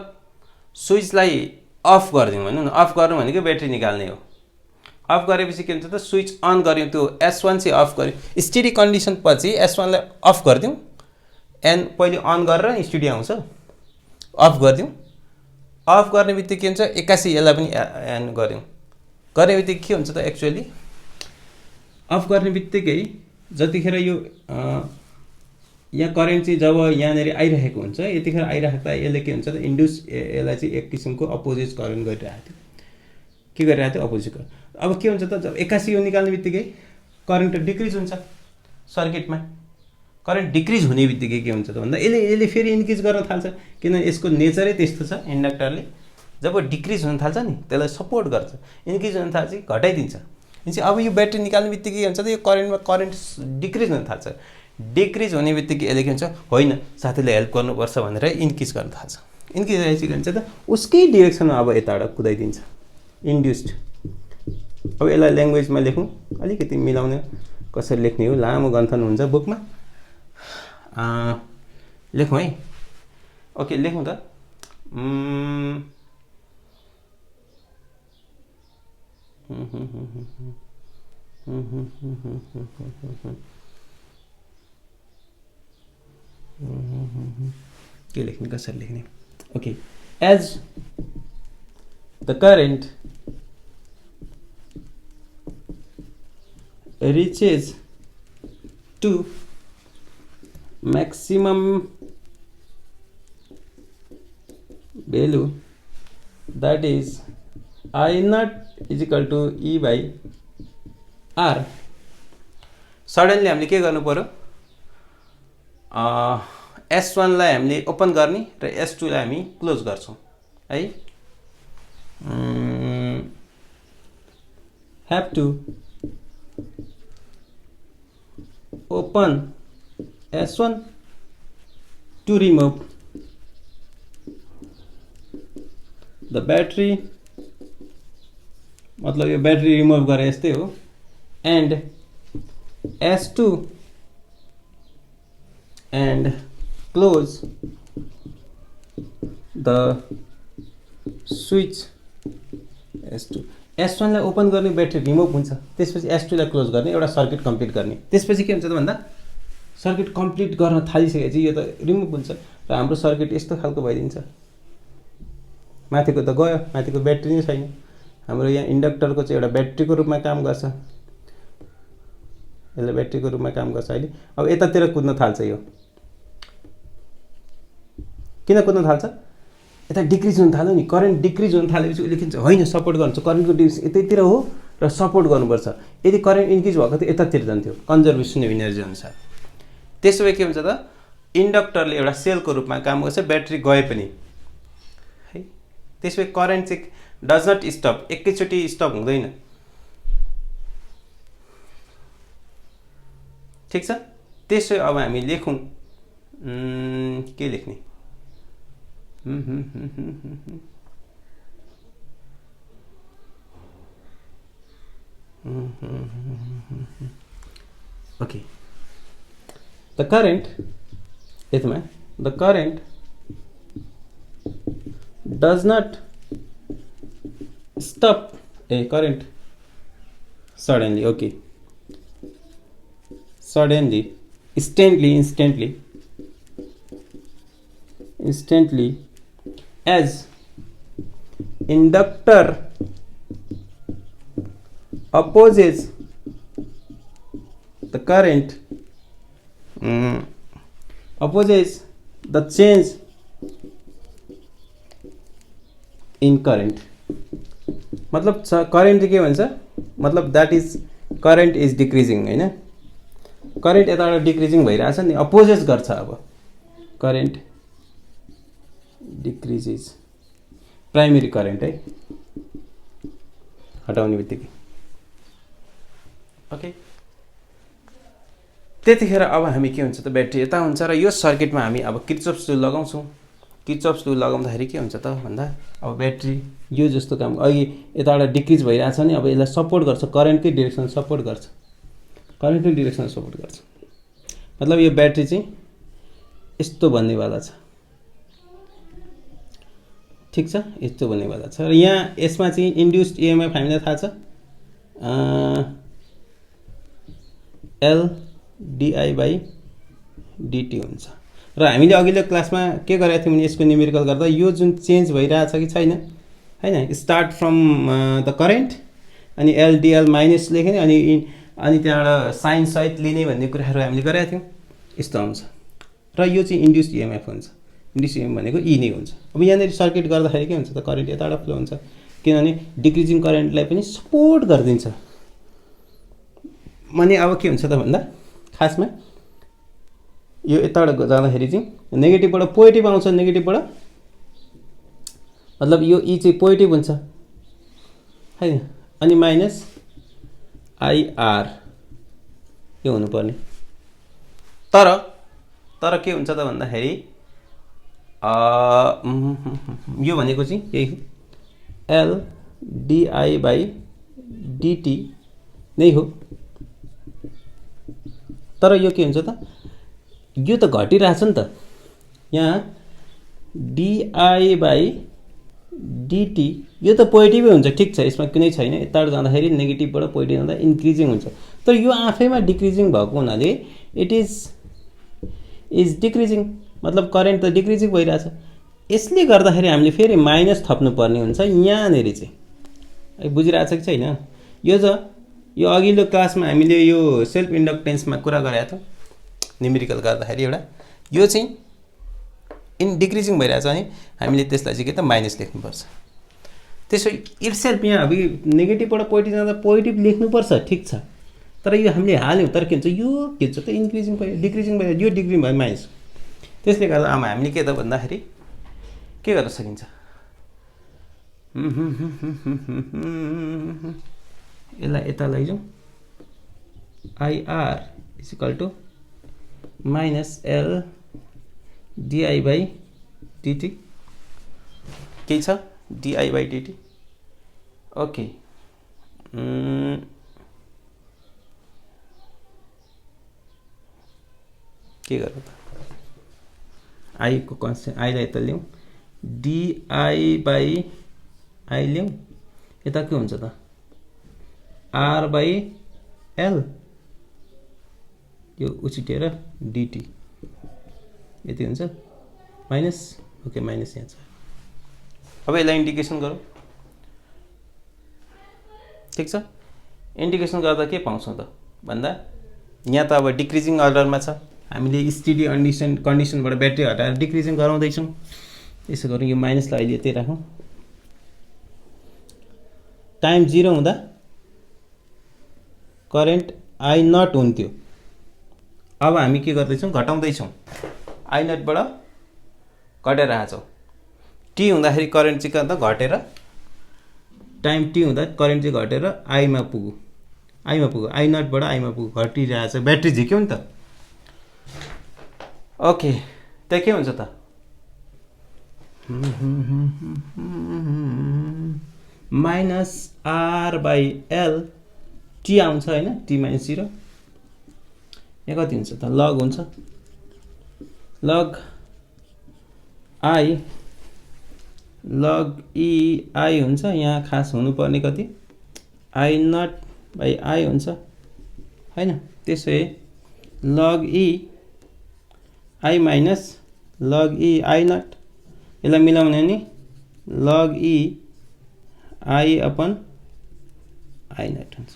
स्विचलाई अफ गरिदिउँ भनौँ न. अफ गर्नु भनेको ब्याट्री निकाल्ने हो. अफ गरेपछि के हुन्छ त, स्विच अन गऱ्यौँ, त्यो S1 चाहिँ अफ गऱ्यौँ, स्टेडी कन्डिसन पछि S1 लाई अफ गरिदिउँ, एन्ड पहिले अन गरेर स्टेडी आउँछ, अफ गरिदिउँ. अफ गर्ने बित्तिकै के हुन्छ, 81 यसलाई पनि एन गऱ्यौँ. गर्ने बित्तिकै के हुन्छ त, एक्चुअली अफ गर्ने बित्तिकै जतिखेर यो यहाँ करेन्ट चाहिँ जब यहाँनिर आइरहेको हुन्छ, यतिखेर आइराख्दा यसले के हुन्छ त, इन्ड्युस यसलाई चाहिँ एक किसिमको अपोजिट करेन्ट गरिरहेको थियो. के गरिरहेको थियो, अपोजिट करेन्ट. अब के हुन्छ त, जब 81 यो निकाल्ने बित्तिकै करेन्ट डिक्रिज हुन्छ सर्किटमा. करेन्ट डिक्रिज हुने बित्तिकै के हुन्छ त भन्दा यसले फेरि इन्क्रिज गर्न थाल्छ, किनभने यसको नेचरै त्यस्तो छ. इन्डक्टरले जब डिक्रिज हुन थाल्छ नि, त्यसलाई सपोर्ट गर्छ, इन्क्रिज हुन थाल्छ कि घटाइदिन्छ. अब यो ब्याट्री निकाल्ने बित्तिकै के हुन्छ त, यो करेन्ट डिक्रिज हुन थाल्छ. डिक्रिज हुने बित्तिकै यसले के हुन्छ, होइन साथीले हेल्प गर्नुपर्छ भनेर इन्क्रिज गर्न थाल्छ. इन्क्रिज भएपछि के हुन्छ त, उसकै डिरेक्सनमा अब यताबाट कुदाइदिन्छ, इन्ड्युस्ड. अब यसलाई ल्याङ्ग्वेजमा लेखौँ, अलिकति मिलाउने कसरी लेख्ने हो, लामो गन्थन हुन्छ बुकमा. लेखौँ है. ओके, लेखौँ त. के लेख्ने, कसरी लेख्ने. Okay, as the current reaches to maximum value, that is I naught is equal to E by R. Suddenly हामीले के गर्नु पर्यो, S1 लाई हामीले ओपन गर्ने र S2 लाई हामी क्लोज गर्छौं है। have to open S1 to remove the battery, मतलब यो ब्याट्री रिमुभ गरे यस्तै हो, and S2 and close the switch S2। S1 लाई ओपन गर्ने ब्याट्री रिमुभ हुन्छ, त्यसपछि S2 लाई क्लोज गर्ने, एउटा सर्किट कम्प्लिट गर्ने। त्यसपछि के हुन्छ त भन्दा सर्किट कम्प्लिट गर्न थालिसकेपछि यो त रिमुभ हुन्छ र हाम्रो सर्किट यस्तो खालको भइदिन्छ। माथिको त गयो, माथिको ब्याट्री नै छैन। हाम्रो यहाँ इन्डक्टरको चाहिँ एउटा ब्याट्रीको रूपमा काम गर्छ, यसले ब्याट्रीको रूपमा काम गर्छ। अहिले अब यतातिर कुद्न थाल्छ, यो किन कुद्न थाल्छ, यता डिक्रिज हुन थाल्यो नि, करेन्ट डिक्रिज हुन थालेपछि उसले के भन्छ, होइन सपोर्ट गर्छ, करेन्टको डिक्रिज यतैतिर हो र सपोर्ट गर्नुपर्छ। यदि करेन्ट इन्क्रिज भएको थियो यतातिर जान्थ्यो कन्जर्भेसन अफ इनर्जी अनुसार। त्यसो भए के हुन्छ त, इन्डक्टरले एउटा सेलको रूपमा काम गर्छ, ब्याट्री गए पनि है। त्यसो भए करेन्ट चाहिँ डज नट स्टप, एकैचोटि स्टप हुँदैन, ठिक छ। त्यसो अब हामी लेखौँ, के लेख्ने, okay, the current, इसमें the current does not stop a current suddenly, okay, suddenly, instantly as inductor opposes the current, opposes the change in current। मतलब current के भन्छ, मतलब that is current is decreasing हैन, current यताबाट डिक्रिजिङ भइरहेछ नि, अपोजेस गर्छ। अब current decreases, प्राइमेरी करेन्ट है, हटाउने बित्तिकै ओके। त्यतिखेर अब हामी के हुन्छ त, ब्याट्री यता हुन्छ र यो सर्किटमा हामी अब किर्चफ्स लु लगाउँछौँ। किर्चफ्स लु लगाउँदाखेरि के हुन्छ त भन्दा, अब ब्याट्री यो जस्तो काम अघि यताबाट डिक्रिज भइरहेछ नि, अब यसलाई सपोर्ट गर्छ, करेन्टकै डिरेक्सन सपोर्ट गर्छ, करेन्टकै डिरेक्सन सपोर्ट गर्छ। मतलब यो ब्याट्री चाहिँ यस्तो बन्नेवाला छ, ठिक छ, यस्तो बन्नेवाला छ। र यहाँ यसमा चाहिँ इन्ड्युस्ड इएमएफ हामीलाई थाहा छ, एल डिआई बाई डिटी हुन्छ। र हामीले अघिल्लो क्लासमा के गरेका थियौँ भने यसको न्युमेरिकल गर्दा यो जुन चेन्ज भइरहेछ कि छैन हैन, स्टार्ट फ्रम द करेन्ट अनि एलडिएल माइनस लेख्ने अनि त्यहाँबाट साइन सहित लिने भन्ने कुराहरू हामीले गरेका थियौँ, यस्तो आउँछ। र यो चाहिँ इन्ड्युस्ड इएमएफ हुन्छ, इन्ड्युस्ड इएमएफ भनेको ई नै हुन्छ। अब यहाँनिर सर्किट गर्दाखेरि के हुन्छ त, करेन्ट यताबाट फ्लो हुन्छ, किनभने डिक्रिजिङ करेन्टलाई पनि सपोर्ट गरिदिन्छ। भने अब के हुन्छ त भन्दा खासमा यो यताबाट जाँदाखेरि चाहिँ नेगेटिभबाट पोजिटिभ आउँछ, नेगेटिभबाट मतलब यो ई चाहिँ पोजिटिभ हुन्छ हैन, अनि माइनस आइआर यो हुनुपर्ने। तर के हुन्छ त भन्दाखेरि यो भनेको चाहिँ यही हो, एल डिआई बाई डिटी नै हो। तर यो के हुन्छ त, यो त घटिरहेछ नि त, यहाँ डिआई बाई डिटी यो त पोजिटिभै हुन्छ, ठिक छ, यसमा कुनै छैन। यताबाट जाँदाखेरि नेगेटिभबाट पोजिटिभ जाँदा इन्क्रिजिङ हुन्छ, तर यो आफैमा डिक्रिजिङ भएको हुनाले इट इज डिक्रिजिङ, मतलब करेन्ट त डिक्रिजिङ भइरहेछ। यसले गर्दाखेरि हामीले फेरि माइनस थप्नुपर्ने हुन्छ यहाँनिर चाहिँ, बुझिरहेछ कि छैन। यो अघिल्लो क्लासमा हामीले यो सेल्फ इन्डक्टेन्समा कुरा गरेका थियौँ, न्युमेरिकल गर्दाखेरि एउटा यो चाहिँ डिक्रिजिङ भइरहेछ भने हामीले त्यसलाई चाहिँ के त माइनस लेख्नुपर्छ। त्यसो इट्सेल्फ यहाँ अब नेगेटिभबाट पोजिटिभ जाँदा पोजिटिभ लेख्नुपर्छ, ठिक छ, तर यो हामीले हाल्यौँ, तर के हुन्छ यो के हुन्छ त इन्क्रिजिङ भयो, डिक्रिजिङ भयो, यो डिग्री भयो माइनस। त्यसले गर्दा अब हामीले के त भन्दाखेरि के गर्न सकिन्छ, यसलाई यता लैजाउँ, IR is equal to minus L dI by dt, के छ डिआई बाई डिटी। ओके, के गर्नु त, आईको कन्स्टेन्ट आईलाई यता ल्याउँ, डिआई बाई आई ल्याउँ, यता के हुन्छ त आर बाई एल, यो उछिटेर डिटी यति हुन्छ माइनस। ओके, माइनस यहाँ छ। अब यसलाई इन्टिग्रेसन गरौँ, ठिक छ। इन्टिग्रेसन गर्दा के पाउँछौँ त भन्दा यहाँ त अब डिक्रिजिङ अर्डरमा छ, हामीले स्टेडी कन्डिसनबाट ब्याट्री हटाएर डिक्रिजिङ गराउँदैछौँ। यसो गरौँ, यो माइनसलाई अहिले यतै राखौँ, टाइम 0 हुँदा करेन्ट आई नट हुन्थ्यो, अब हामी के गर्दैछौँ घटाउँदैछौँ, आई नटबाट घटेर आएछौँ। टी हुँदाखेरि करेन्ट चाहिँ कता घटेर, टाइम टी हुँदा करेन्ट चाहिँ घटेर आईमा पुग्यो, आई नटबाट आईमा पुग्यो, घटिरहेछ, ब्याट्री झिक्यो नि त। ओके, त्यहाँ के हुन्छ त minus R by L T आउँछ होइन, टी माइनस 0, यहाँ कति हुन्छ त लग हुन्छ, लग आई लग ई आई हुन्छ, यहाँ खास हुनुपर्ने कति आई नट बाई आई हुन्छ होइन। त्यसै log E I minus log E I not, यसलाई मिलाउने नि log E I upon I not हुन्छ,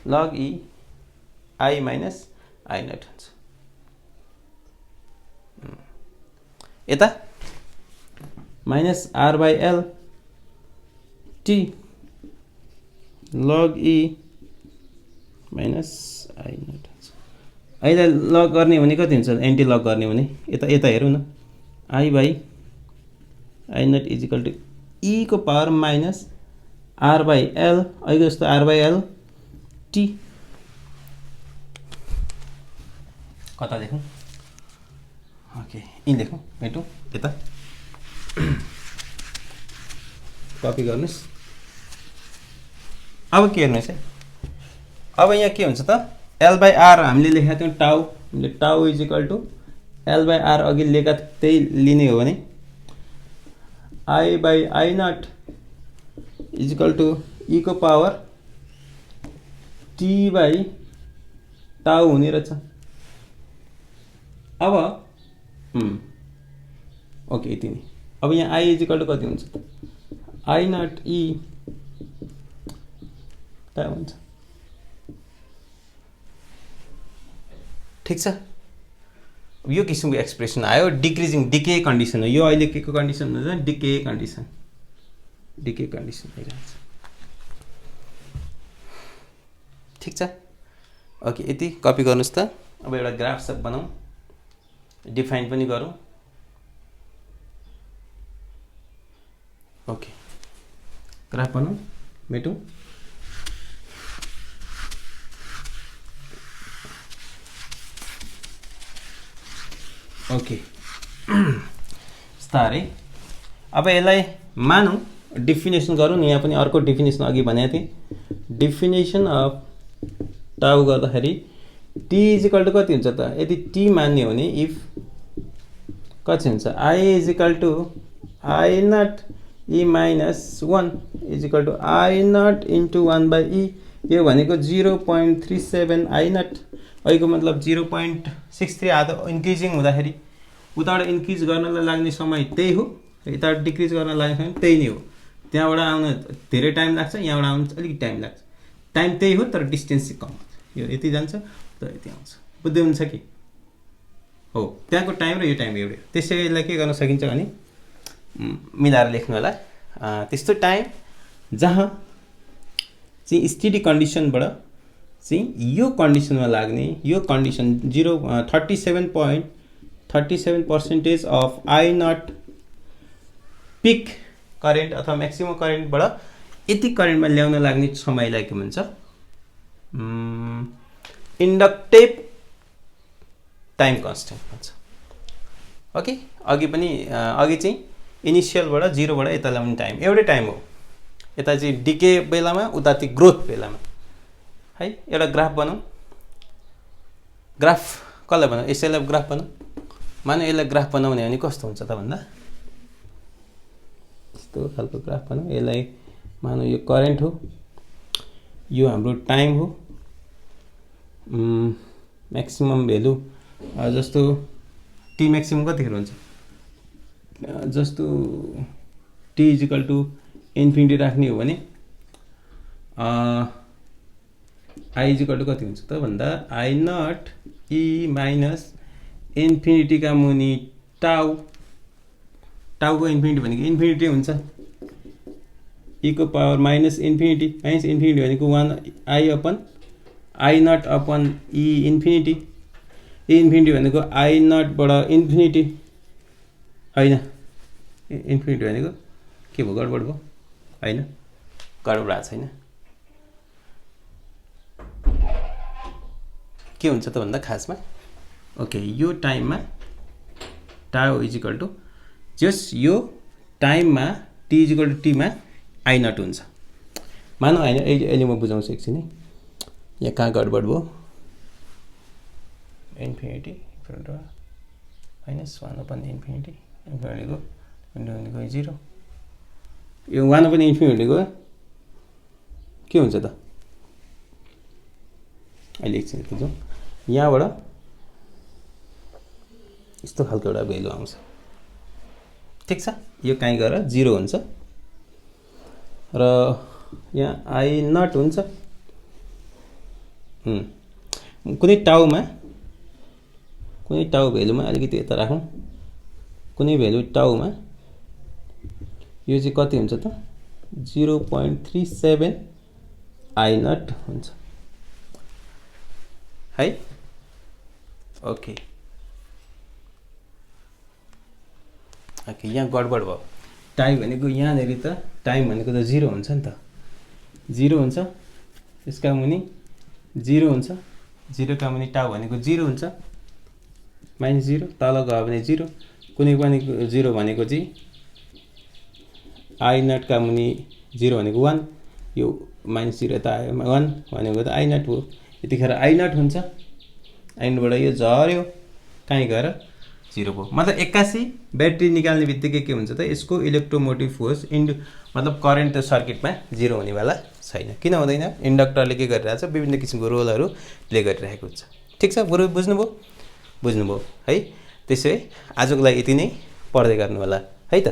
log E I minus I not हुन्छ। यता minus R by L T log E minus I not हुन्छ। अहिले लग गर्ने भने कति हुन्छ, एन्टी लग गर्ने भने यता यता हेरौँ न, I by I not is equal to E को power minus R by L, अहिले जस्तो आर बाई एल टी, कता लेखौँ, ओके यी लेखौँ, मेटौँ यता कपी गर्नुहोस्। अब के हेर्नुहोस् है, अब यहाँ के हुन्छ त एल बाई आर हामीले लेखेका थियौँ टाउ, हामीले tau is equal to L by R अघि लेखा त्यही लिने हो भने I by I not is equal to E को पावर टी बाई टाउ हुने रहेछ। अब ओके यति नै। अब यहाँ आई इज इक्वल टु कति हुन्छ त आई नट ई टाउ हुन्छ, ठिक छ। यो किसिमको एक्सप्रेसन आयो, डिक्रिजिङ डिके कन्डिसन हो यो, अहिले के को कन्डिसन हुन्छ, डिके कन्डिसन, डिके कन्डिसन आइरहेछ, ठिक छ। ओके यति कपी गर्नुहोस् त। अब एउटा ग्राफ सब बनाऊँ, डिफाइन पनि गरौँ। ओके ग्राफ बनाऊँ, मेटौँ। ओके बिस्तारै अब यसलाई मानौँ, डिफिनेसन गरौँ न। यहाँ पनि अर्को डिफिनेसन अघि भनेको थिएँ, डिफिनेसन अफ टाउ गर्दाखेरि टी इज इक्वल टु कति हुन्छ त, यदि टी मान्ने हो भने इफ कति हुन्छ I is equal to I not E minus 1 is equal to I not into 1 by E, यो भनेको 0.37 आई नट, अहिलेको मतलब 0.63 आधा इन्क्रिजिङ हुँदाखेरि उताबाट इन्क्रिज गर्नलाई लाग्ने समय त्यही हो, यताबाट डिक्रिज गर्न लाग्ने समय त्यही नै हो। त्यहाँबाट आउन धेरै टाइम लाग्छ, यहाँबाट आउन अलिकति टाइम लाग्छ, टाइम त्यही हो तर डिस्टेन्स चाहिँ कम हुन्छ, यो यति जान्छ तर यति आउँछ, बुझ्दै हुन्छ कि हो, त्यहाँको टाइम र यो टाइम एउटै हो। त्यसैले यसलाई के गर्न सकिन्छ भने मिलाएर लेख्नु होला, त्यस्तो टाइम जहाँ चाहिँ स्टेडी कन्डिसनबाट चाहिँ यो कन्डिसनमा लाग्ने यो condition 37% of I naught peak current अथवा म्याक्सिमम करेन्टबाट यति करेन्टमा ल्याउन लाग्ने समयलाई के भन्छ इन्डक्टिभ टाइम कन्स्टेन्ट भन्छ ओके अघि चाहिँ इनिसियलबाट 0 बाट यता ल्याउने टाइम एउटै टाइम हो यता चाहिँ डिके बेलामा उता चाहिँ ग्रोथ बेलामा है एउटा ग्राफ बनाऊ ग्राफ कसलाई बनाऊ यसैलाई ग्राफ बनाऊ मानौ यसलाई ग्राफ बनाउने भने कस्तो हुन्छ त भन्दा यस्तो खालको ग्राफ बनाऊ यसलाई मानौ यो करेन्ट हो यो हाम्रो टाइम हो म्याक्सिमम भ्यालु जस्तो टी म्याक्सिमम कतिखेर हुन्छ जस्तो टी इजिकल टु इन्फिनिटी राख्ने हो भने आई इजिकल टु कति हुन्छ त भन्दा आई नट ई माइनस इन्फिनिटीका मुनि टाउको इन्फिनिटी भनेको इन्फिनिटी हुन्छ ई को पावर माइनस इन्फिनिटी भनेको 1 I upon I naught upon E infinity भनेको आई नटबाट इन्फिनिटी होइन इन्फिनिटी भनेको के भयो गडबड भयो होइन गडबड आएको छैन के हुन्छ त भन्दा खासमा ओके यो टाइममा टाउ इजिकल टु जस यो टाइममा टी इजिकल टु टीमा आई नट हुन्छ मानौ होइन अहिले म बुझाउँछु एकछिन है यहाँ कहाँ गडबड भयो इन्फिनिटी माइनस 1 अपन इन्फिनिटी भनेको 0 यो 1 अपन इन्फिनिटीको के हुन्छ त अहिले एकछिन बुझौँ यहाँबाट यस्तो खालको एउटा भ्यालु आउँछ ठिक छ यो कहीँ गएर 0 हुन्छ र यहाँ आई नट हुन्छ कुनै टाउ भ्यालुमा अलिकति यता राखौँ कुनै भ्यालु टाउमा यो चाहिँ कति हुन्छ त 0.37 आई नट हुन्छ है ओके यहाँ गडबड भयो टाइम भनेको यहाँनिर त टाइम भनेको त 0 हुन्छ नि त 0 हुन्छ यसका मुनि 0 हुन्छ 0 का मुनि टाउ भनेको 0 हुन्छ माइनस 0 तल गयो भने 0 कुनै पनि 0 भनेको चाहिँ आई नट का मुनि 0 भनेको 1 यो माइनस 0 यता आयो 1 भनेको त आई नट हो यतिखेर आई नट हुन्छ आई नटबाट यो झर्यो कहीँ गएर 0 भयो मतलब 81 ब्याट्री निकाल्ने बित्तिकै के हुन्छ त यसको इलेक्ट्रोमोटिभ फोर्स मतलब करेन्ट त सर्किटमा 0 हुनेवाला छैन किन हुँदैन इन्डक्टरले के गरिरहेछ विभिन्न किसिमको रोलहरू प्ले गरिरहेको हुन्छ ठिक छ बुझ्नुभयो है त्यसै आजको लागि यति नै पढ्दै गर्नु होला है त।